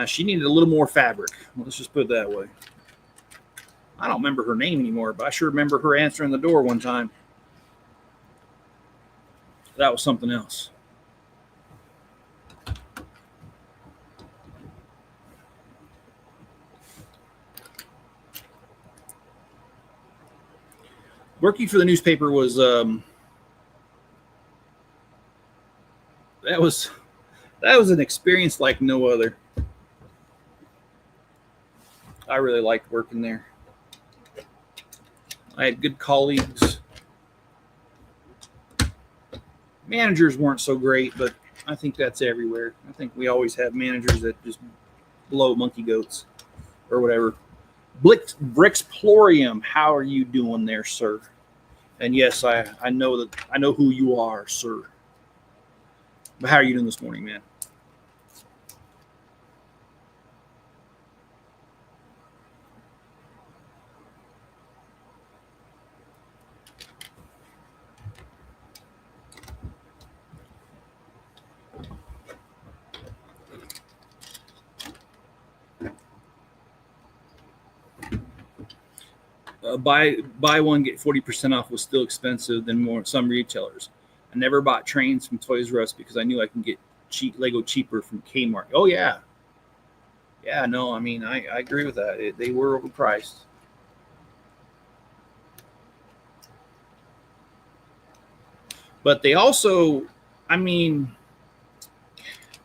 she needed a little more fabric. Let's just put it that way. I don't remember her name anymore, but I sure remember her answering the door one time. That was something else. Working for the newspaper was that was an experience like no other. I really liked working there. I had good colleagues. Managers weren't so great, but I think that's everywhere. I think we always have managers that just blow monkey goats or whatever. Brixplorium, how are you doing there, sir? And yes, I know who you are, sir. But how are you doing this morning, man? Buy one get 40% off was still expensive than some retailers. I never bought trains from Toys R Us because I knew I can get Lego cheaper from Kmart. Oh yeah, no, I mean I agree with that. They were overpriced. But they also, I mean,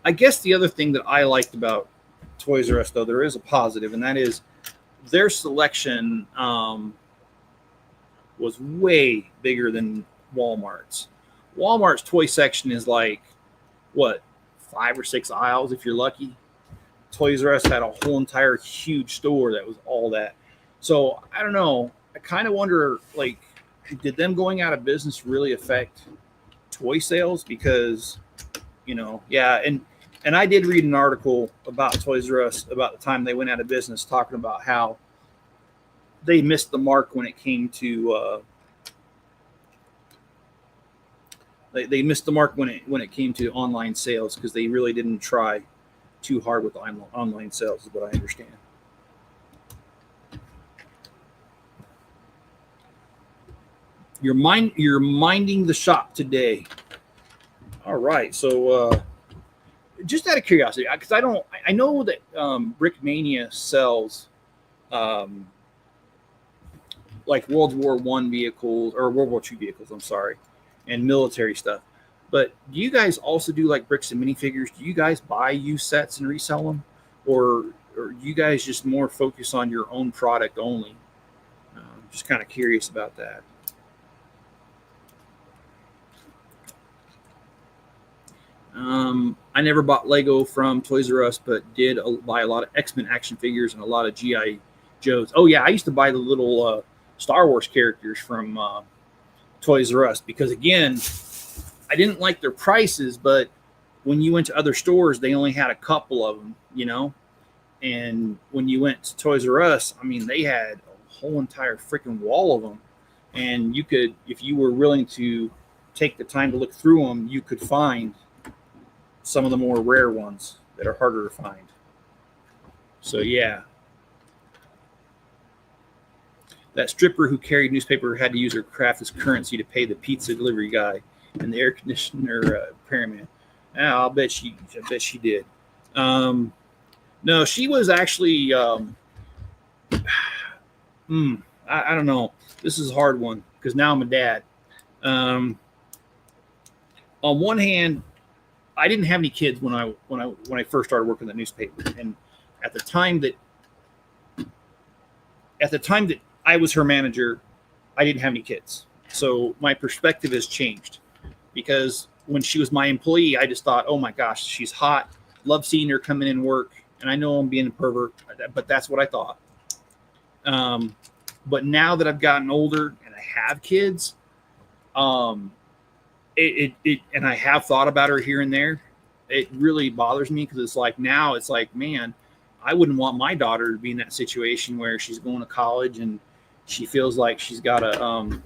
I guess the other thing that I liked about Toys R Us, though, there is a positive, and that is their selection was way bigger than Walmart's. Walmart's toy section is like, what, 5 or 6 aisles if you're lucky. Toys R Us had a whole entire huge store that was all that. So I don't know. I kind of wonder, like, did them going out of business really affect toy sales? Because, yeah, and I did read an article about Toys R Us about the time they went out of business, talking about how they missed the mark when it came to they missed the mark when it came to online sales, because they really didn't try too hard with online sales, is what I understand. You're minding the shop today. All right, so just out of curiosity, because I know that Brickmania sells like World War I vehicles, or World War II vehicles, I'm sorry, and military stuff. But do you guys also do like bricks and minifigures? Do you guys buy used sets and resell them? Or do you guys just more focus on your own product only? Just kind of curious about that. I never bought Lego from Toys R Us, but did buy a lot of X-Men action figures and a lot of G.I. Joes. Oh yeah, I used to buy the little Star Wars characters from Toys R Us, because again, I didn't like their prices, but when you went to other stores, they only had a couple of them, and when you went to Toys R Us, I mean, they had a whole entire freaking wall of them, and you could, if you were willing to take the time to look through them, you could find some of the more rare ones that are harder to find. So yeah. That stripper who carried newspaper had to use her craft as currency to pay the pizza delivery guy and the air conditioner repairman. I'll bet she did. No, she was actually. I don't know. This is a hard one because now I'm a dad. On one hand, I didn't have any kids when I first started working in the newspaper, and at the time that I was her manager, I didn't have any kids. So my perspective has changed, because when she was my employee, I just thought, oh my gosh, she's hot. Love seeing her come in and work. And I know I'm being a pervert, but that's what I thought. But now that I've gotten older and I have kids, and I have thought about her here and there, it really bothers me because it's like now it's like, man, I wouldn't want my daughter to be in that situation where she's going to college and she feels like she's got to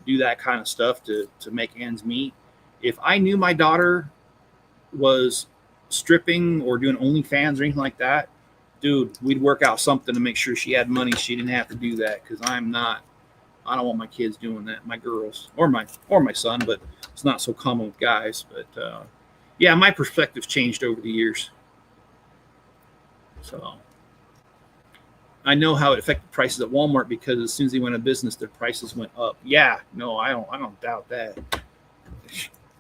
do that kind of stuff to make ends meet. If I knew my daughter was stripping or doing OnlyFans or anything like that, dude, we'd work out something to make sure she had money. She didn't have to do that because I don't want my kids doing that, my girls or my son, but it's not so common with guys. But yeah, my perspective's changed over the years. So I know how it affected prices at Walmart because as soon as they went out of business, their prices went up. Yeah, no, I don't doubt that.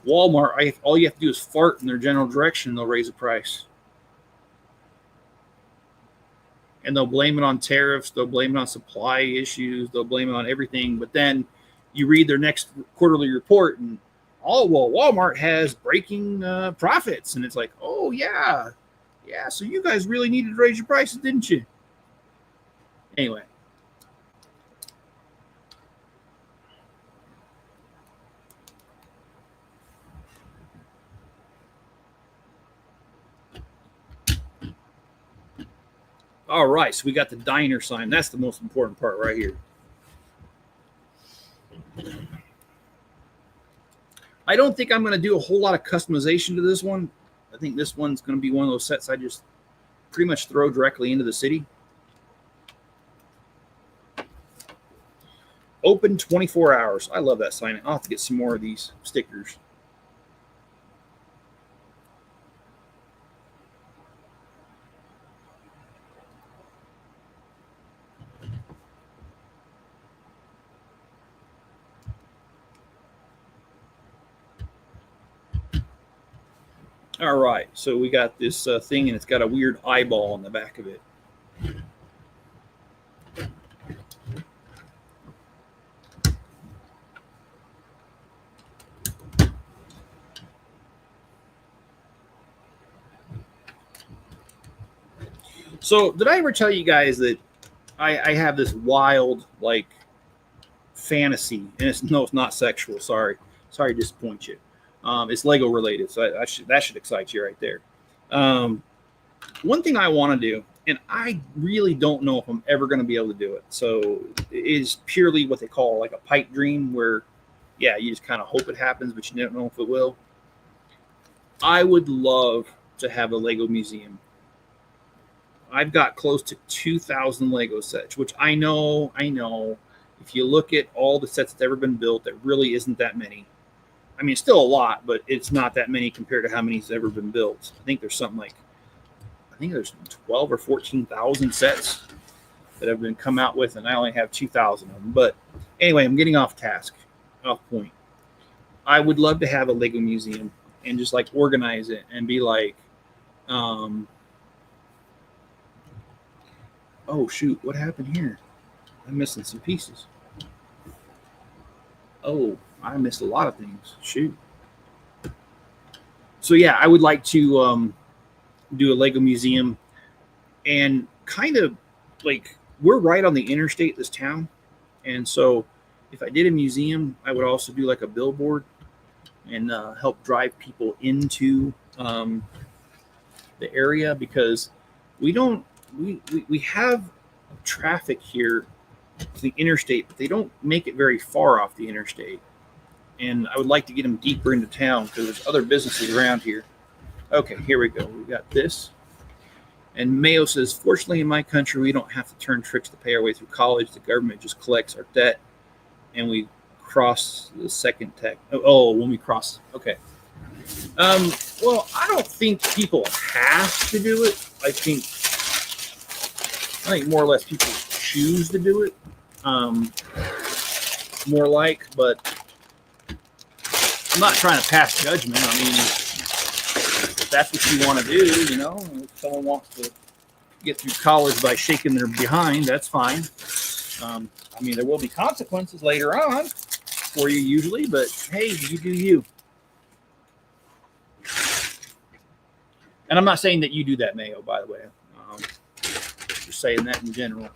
Walmart, all you have to do is fart in their general direction, and they'll raise the price. And they'll blame it on tariffs. They'll blame it on supply issues. They'll blame it on everything. But then you read their next quarterly report, and Walmart has breaking profits, and it's like, oh yeah. So you guys really needed to raise your prices, didn't you? Anyway. All right, so we got the diner sign. That's the most important part right here. I don't think I'm going to do a whole lot of customization to this one. I think this one's going to be one of those sets I just pretty much throw directly into the city. Open 24 hours. I love that sign. I'll have to get some more of these stickers. All right, so we got this thing, and it's got a weird eyeball on the back of it. So did I ever tell you guys that I have this wild, like, fantasy, and it's not sexual. Sorry to disappoint you. It's Lego related, so that should excite you right there. One thing I want to do, and I really don't know if I'm ever going to be able to do it. So it is purely what they call like a pipe dream, where, yeah, you just kind of hope it happens, but you don't know if it will. I would love to have a Lego museum. I've got close to 2,000 Lego sets, which I know. If you look at all the sets that's ever been built, there really isn't that many. I mean, it's still a lot, but it's not that many compared to how many's ever been built. I think there's 12 or 14,000 sets that have been come out with, and I only have 2,000 of them. But anyway, I'm getting off point. I would love to have a Lego museum and just like organize it and be like, oh shoot, what happened here? I'm missing some pieces. Oh, I missed a lot of things. Shoot. So yeah, I would like to do a Lego museum, and kind of like, we're right on the interstate, this town. And so if I did a museum, I would also do like a billboard and help drive people into the area, because we have traffic here to the interstate, but they don't make it very far off the interstate. And I would like to get them deeper into town because there's other businesses around here. Okay, here we go. We got this. And Mayo says, fortunately, in my country, we don't have to turn tricks to pay our way through college. The government just collects our debt, and we cross the second tech. When we cross. Okay. Well, I don't think people have to do it. I think more or less people choose to do it. But I'm not trying to pass judgment. I mean, if that's what you want to do, if someone wants to get through college by shaking their behind, that's fine. There will be consequences later on for you usually, but hey, you do you. And I'm not saying that you do that, Mayo, by the way. Just saying that in general.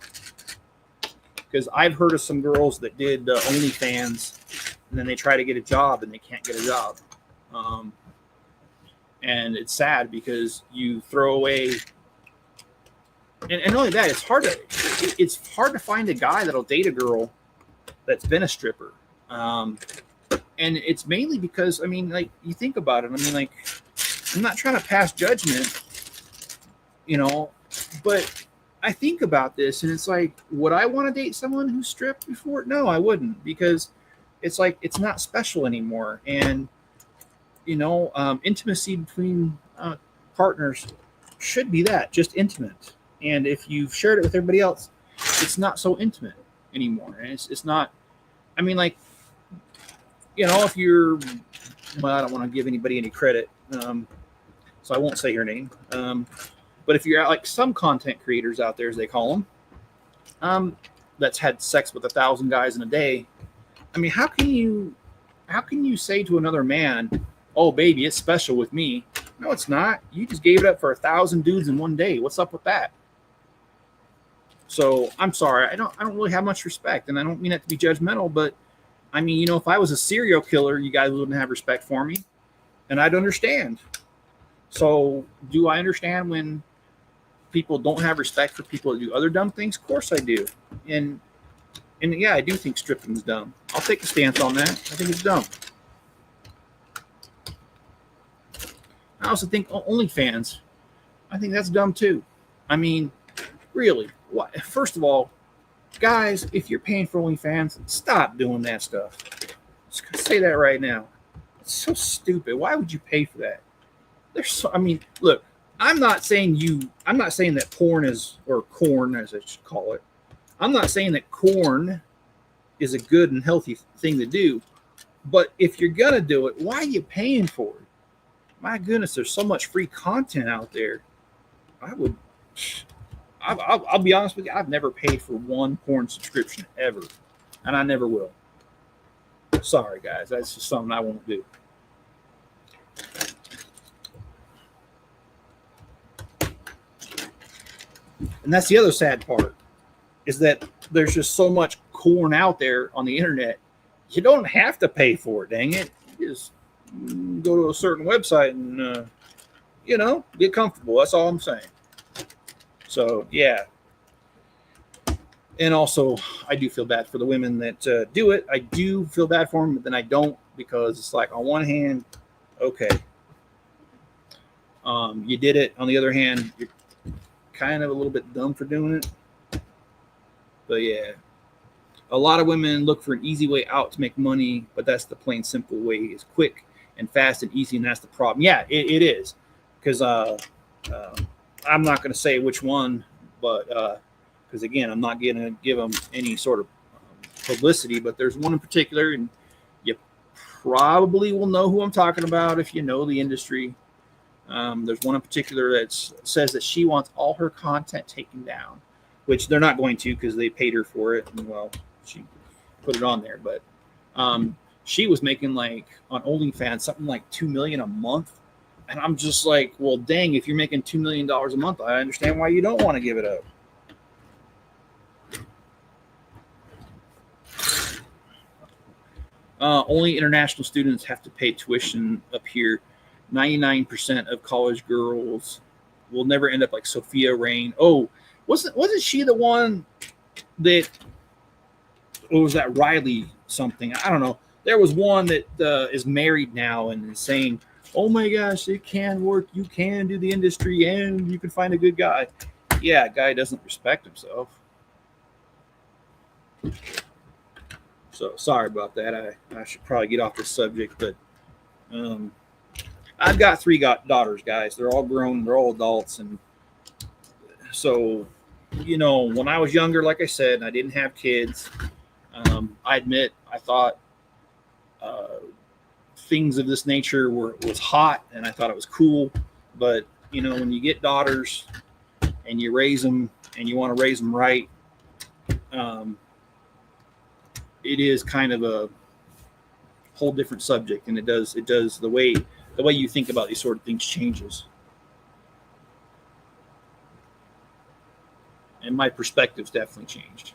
Because I've heard of some girls that did OnlyFans, and then they try to get a job and they can't get a job. And it's sad because you throw away, and not only that, it's hard to find a guy that'll date a girl that's been a stripper. And it's mainly because, I mean, like, you think about it. I mean, like, I'm not trying to pass judgment, you know, but I think about this and it's like, would I want to date someone who stripped before? No, I wouldn't, because it's like, it's not special anymore. And, you know, intimacy between partners should be that, just intimate. And if you've shared it with everybody else, it's not so intimate anymore. And it's not, I mean, like, you know, if you're, well, I don't want to give anybody any credit, so I won't say her name. But if you're like some content creators out there, as they call them, that's had sex with 1,000 guys in a day, I mean, how can you say to another man, "Oh, baby, it's special with me"? No, it's not. You just gave it up for 1,000 dudes in one day. What's up with that? So I'm sorry, I don't really have much respect, and I don't mean that to be judgmental, but I mean, you know, if I was a serial killer, you guys wouldn't have respect for me, and I'd understand. So do I understand when people don't have respect for people that do other dumb things? Of course I do. And yeah, I do think stripping is dumb. I'll take a stance on that. I think it's dumb. I also think OnlyFans, I think that's dumb too. I mean, really, what? First of all, guys, if you're paying for OnlyFans, stop doing that stuff. Just say that right now. It's so stupid. Why would you pay for that? I mean, look, I'm not saying that porn is, or corn as I should call it, I'm not saying that corn is a good and healthy thing to do. But if you're going to do it, why are you paying for it? My goodness, there's so much free content out there. I'll be honest with you, I've never paid for one porn subscription ever. And I never will. Sorry, guys. That's just something I won't do. And that's the other sad part, is that there's just so much corn out there on the internet. You don't have to pay for it, dang it. You just go to a certain website and, you know, get comfortable. That's all I'm saying. So, yeah. And also, I do feel bad for the women that do it. I do feel bad for them, but then I don't, because it's like, on one hand, okay, you did it. On the other hand, you're kind of a little bit dumb for doing it. But yeah, a lot of women look for an easy way out to make money, but that's the plain simple way. It's quick and fast and easy, and that's the problem. Yeah, it is. Because I'm not going to say which one, but because again, I'm not going to give them any sort of publicity, but there's one in particular, and you probably will know who I'm talking about if you know the industry. There's one in particular that says that she wants all her content taken down, which they're not going to because they paid her for it. And well, she put it on there, but she was making, like, on OnlyFans, something like $2 million a month. And I'm just like, well, dang, if you're making $2 million a month, I understand why you don't want to give it up. Only international students have to pay tuition up here. 99% of college girls will never end up like Sophia Rain. Oh, wasn't she the one that, or was that Riley something? I don't know. There was one that is married now and is saying, "Oh my gosh, it can work. You can do the industry and you can find a good guy." Yeah, a guy doesn't respect himself. So sorry about that. I should probably get off this subject, but I've got 3 daughters, guys. They're all grown. They're all adults. And so, you know, when I was younger, like I said, and I didn't have kids, I admit I thought things of this nature was hot, and I thought it was cool. But, you know, when you get daughters and you raise them and you want to raise them right, it is kind of a whole different subject, and it does the way you think about these sort of things changes. And my perspective's definitely changed.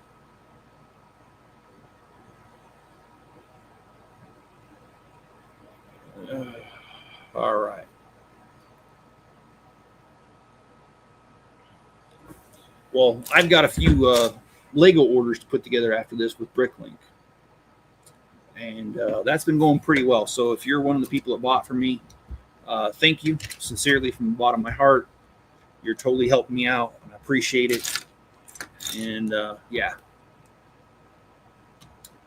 Well, I've got a few Lego orders to put together after this with Bricklink. And that's been going pretty well. So if you're one of the people that bought from me, thank you sincerely from the bottom of my heart. You're totally helping me out, and I appreciate it. And yeah.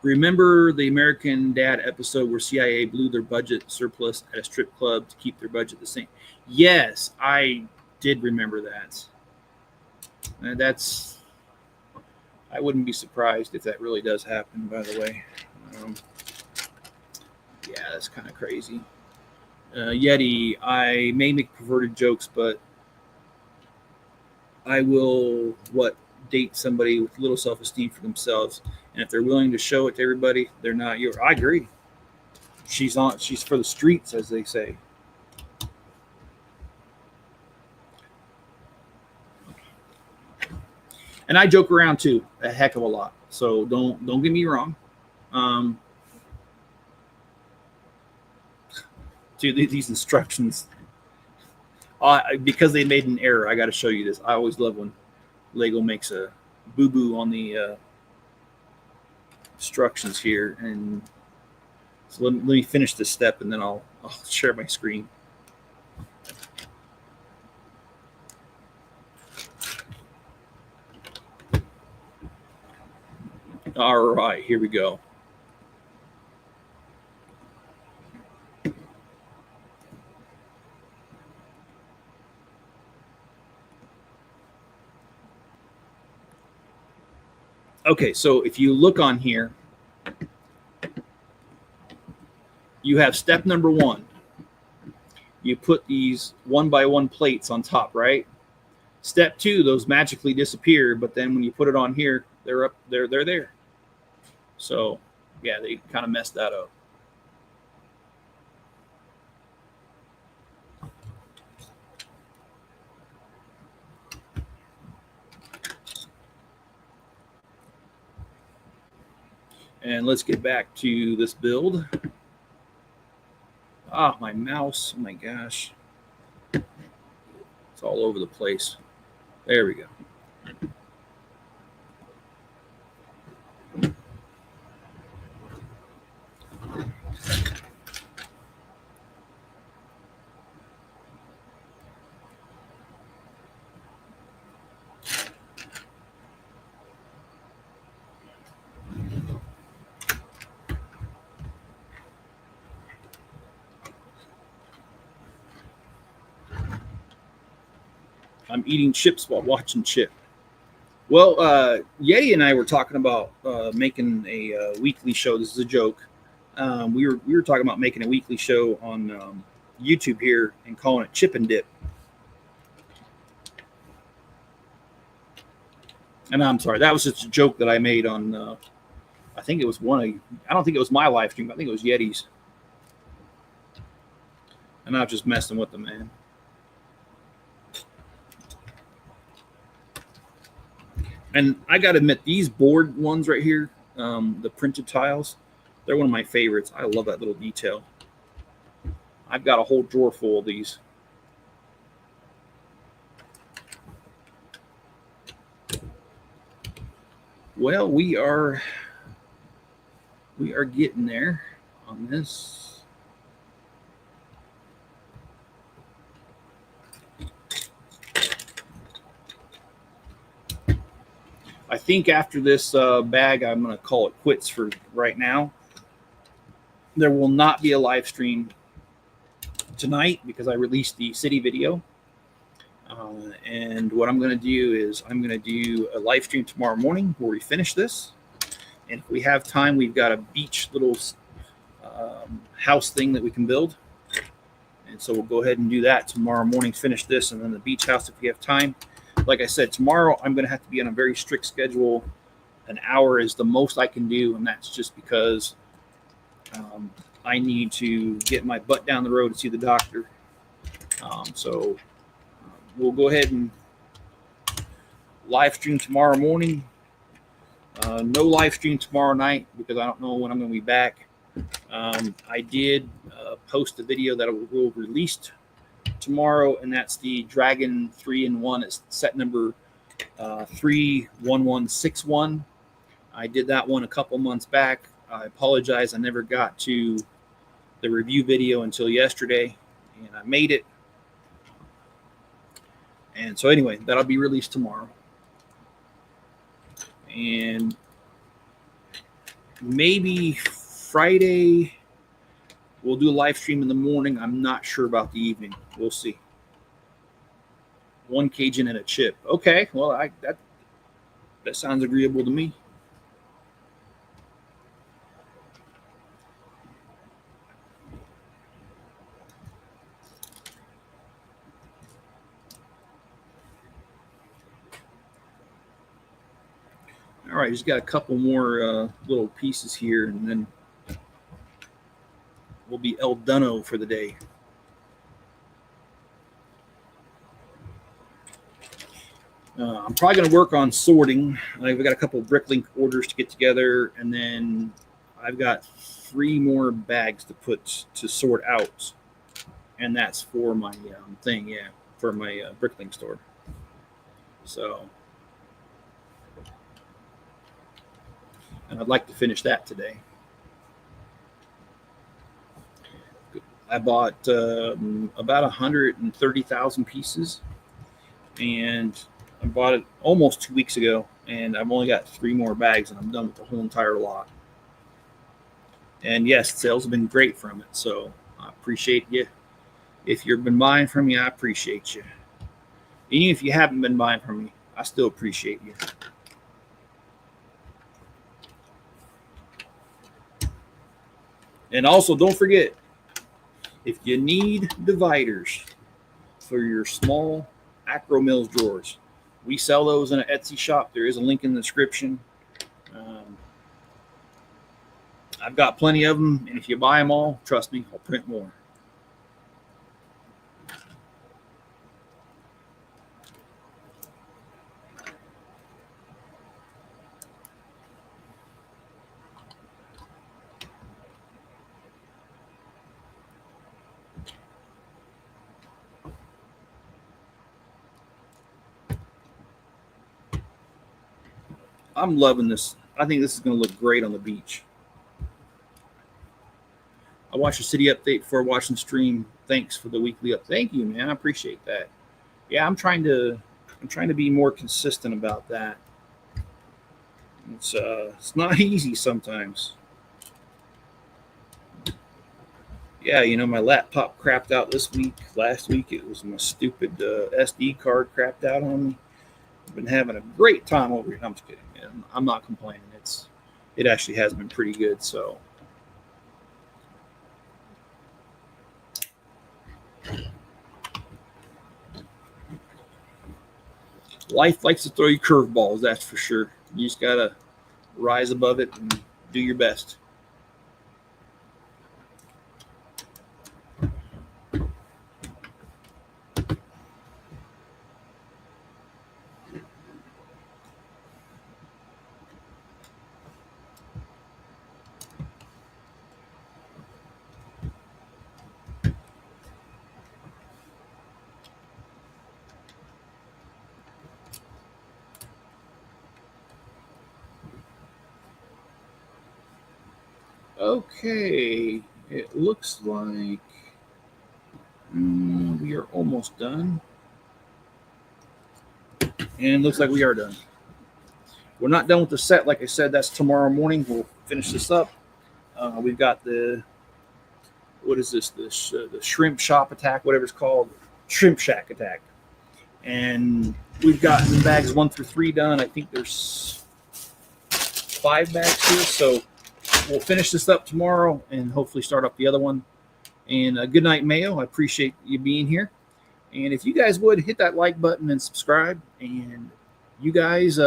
Remember the American Dad episode where CIA blew their budget surplus at a strip club to keep their budget the same? Yes, I did remember that. And that's, I wouldn't be surprised if that really does happen, by the way. Yeah, that's kind of crazy. Yeti, I may make perverted jokes, but I will, date somebody with little self-esteem for themselves. And if they're willing to show it to everybody, they're not yours. I agree. She's for the streets, as they say. And I joke around too, a heck of a lot. So don't get me wrong. Dude, these instructions, because they made an error, I got to show you this. I always love when Lego makes a boo-boo on the instructions here. And so let me finish this step, and then I'll share my screen. All right, here we go. Okay, so if you look on here, you have step number 1. You put these 1x1 plates on top, right? Step 2, those magically disappear, but then when you put it on here, they're up, they're there. So, yeah, they kind of messed that up. And let's get back to this build. Ah, my mouse, oh my gosh. It's all over the place. There we go. I'm eating chips while watching Chip. Well, Yeti and I were talking about making a weekly show. This is a joke. We were talking about making a weekly show on YouTube here and calling it Chip and Dip. And I'm sorry, that was just a joke that I made on. I think it was I don't think it was my live stream. I think it was Yeti's. And I was just messing with them, man. And I got to admit, these board ones right here, the printed tiles, they're one of my favorites. I love that little detail. I've got a whole drawer full of these. Well, we are getting there on this. I think after this bag, I'm going to call it quits for right now. There will not be a live stream tonight because I released the city video. And what I'm going to do is I'm going to do a live stream tomorrow morning where we finish this. And if we have time, we've got a beach little house thing that we can build. And so we'll go ahead and do that tomorrow morning, finish this, and then the beach house if we have time. Like I said, tomorrow I'm going to have to be on a very strict schedule. An hour is the most I can do, and that's just because I need to get my butt down the road to see the doctor. So we'll go ahead and live stream tomorrow morning. No live stream tomorrow night because I don't know when I'm going to be back. I did post a video that will release tomorrow, and that's the Dragon 3-in-1. It's set number 31161. I did that one a couple months back. I apologize. I never got to the review video until yesterday, and I made it. And so anyway, that'll be released tomorrow. And maybe Friday we'll do a live stream in the morning. I'm not sure about the evening. We'll see. 1 Cajun and a chip. Okay, well, that sounds agreeable to me. All right, just got a couple more little pieces here, and then we'll be El Duno for the day. I'm probably going to work on sorting. I've got a couple of Bricklink orders to get together, and then I've got 3 more bags to put to sort out, and that's for my thing, yeah, for my Bricklink store. So, and I'd like to finish that today. I bought about 130,000 pieces, and I bought it almost 2 weeks ago, and I've only got 3 more bags, and I'm done with the whole entire lot. And yes, sales have been great from it, so I appreciate you. If you've been buying from me, I appreciate you. Even if you haven't been buying from me, I still appreciate you. And also, don't forget, if you need dividers for your small Akro-Mils drawers, we sell those in an Etsy shop. There is a link in the description. I've got plenty of them, and if you buy them all, trust me, I'll print more. I'm loving this. I think this is going to look great on the beach. I watched the city update before watching the stream. Thanks for the weekly update. Thank you, man. I appreciate that. Yeah, I'm trying to be more consistent about that. It's not easy sometimes. Yeah, you know, my laptop crapped out this week. Last week it was my stupid SD card crapped out on me. I've been having a great time over here. I'm just kidding, man. I'm not complaining. It actually has been pretty good. So life likes to throw you curveballs, that's for sure. You just gotta rise above it and do your best. Okay, it looks like we are almost done. And looks like we are done. We're not done with the set. Like I said, that's tomorrow morning. We'll finish this up. We've got the shrimp shop attack, whatever it's called, shrimp shack attack. And we've gotten bags 1 through 3 done. I think there's 5 bags here. So we'll finish this up tomorrow and hopefully start up the other one. And good night, Mayo. I appreciate you being here. And if you guys would, hit that like button and subscribe. And you guys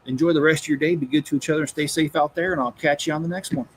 enjoy the rest of your day. Be good to each other and stay safe out there. And I'll catch you on the next one.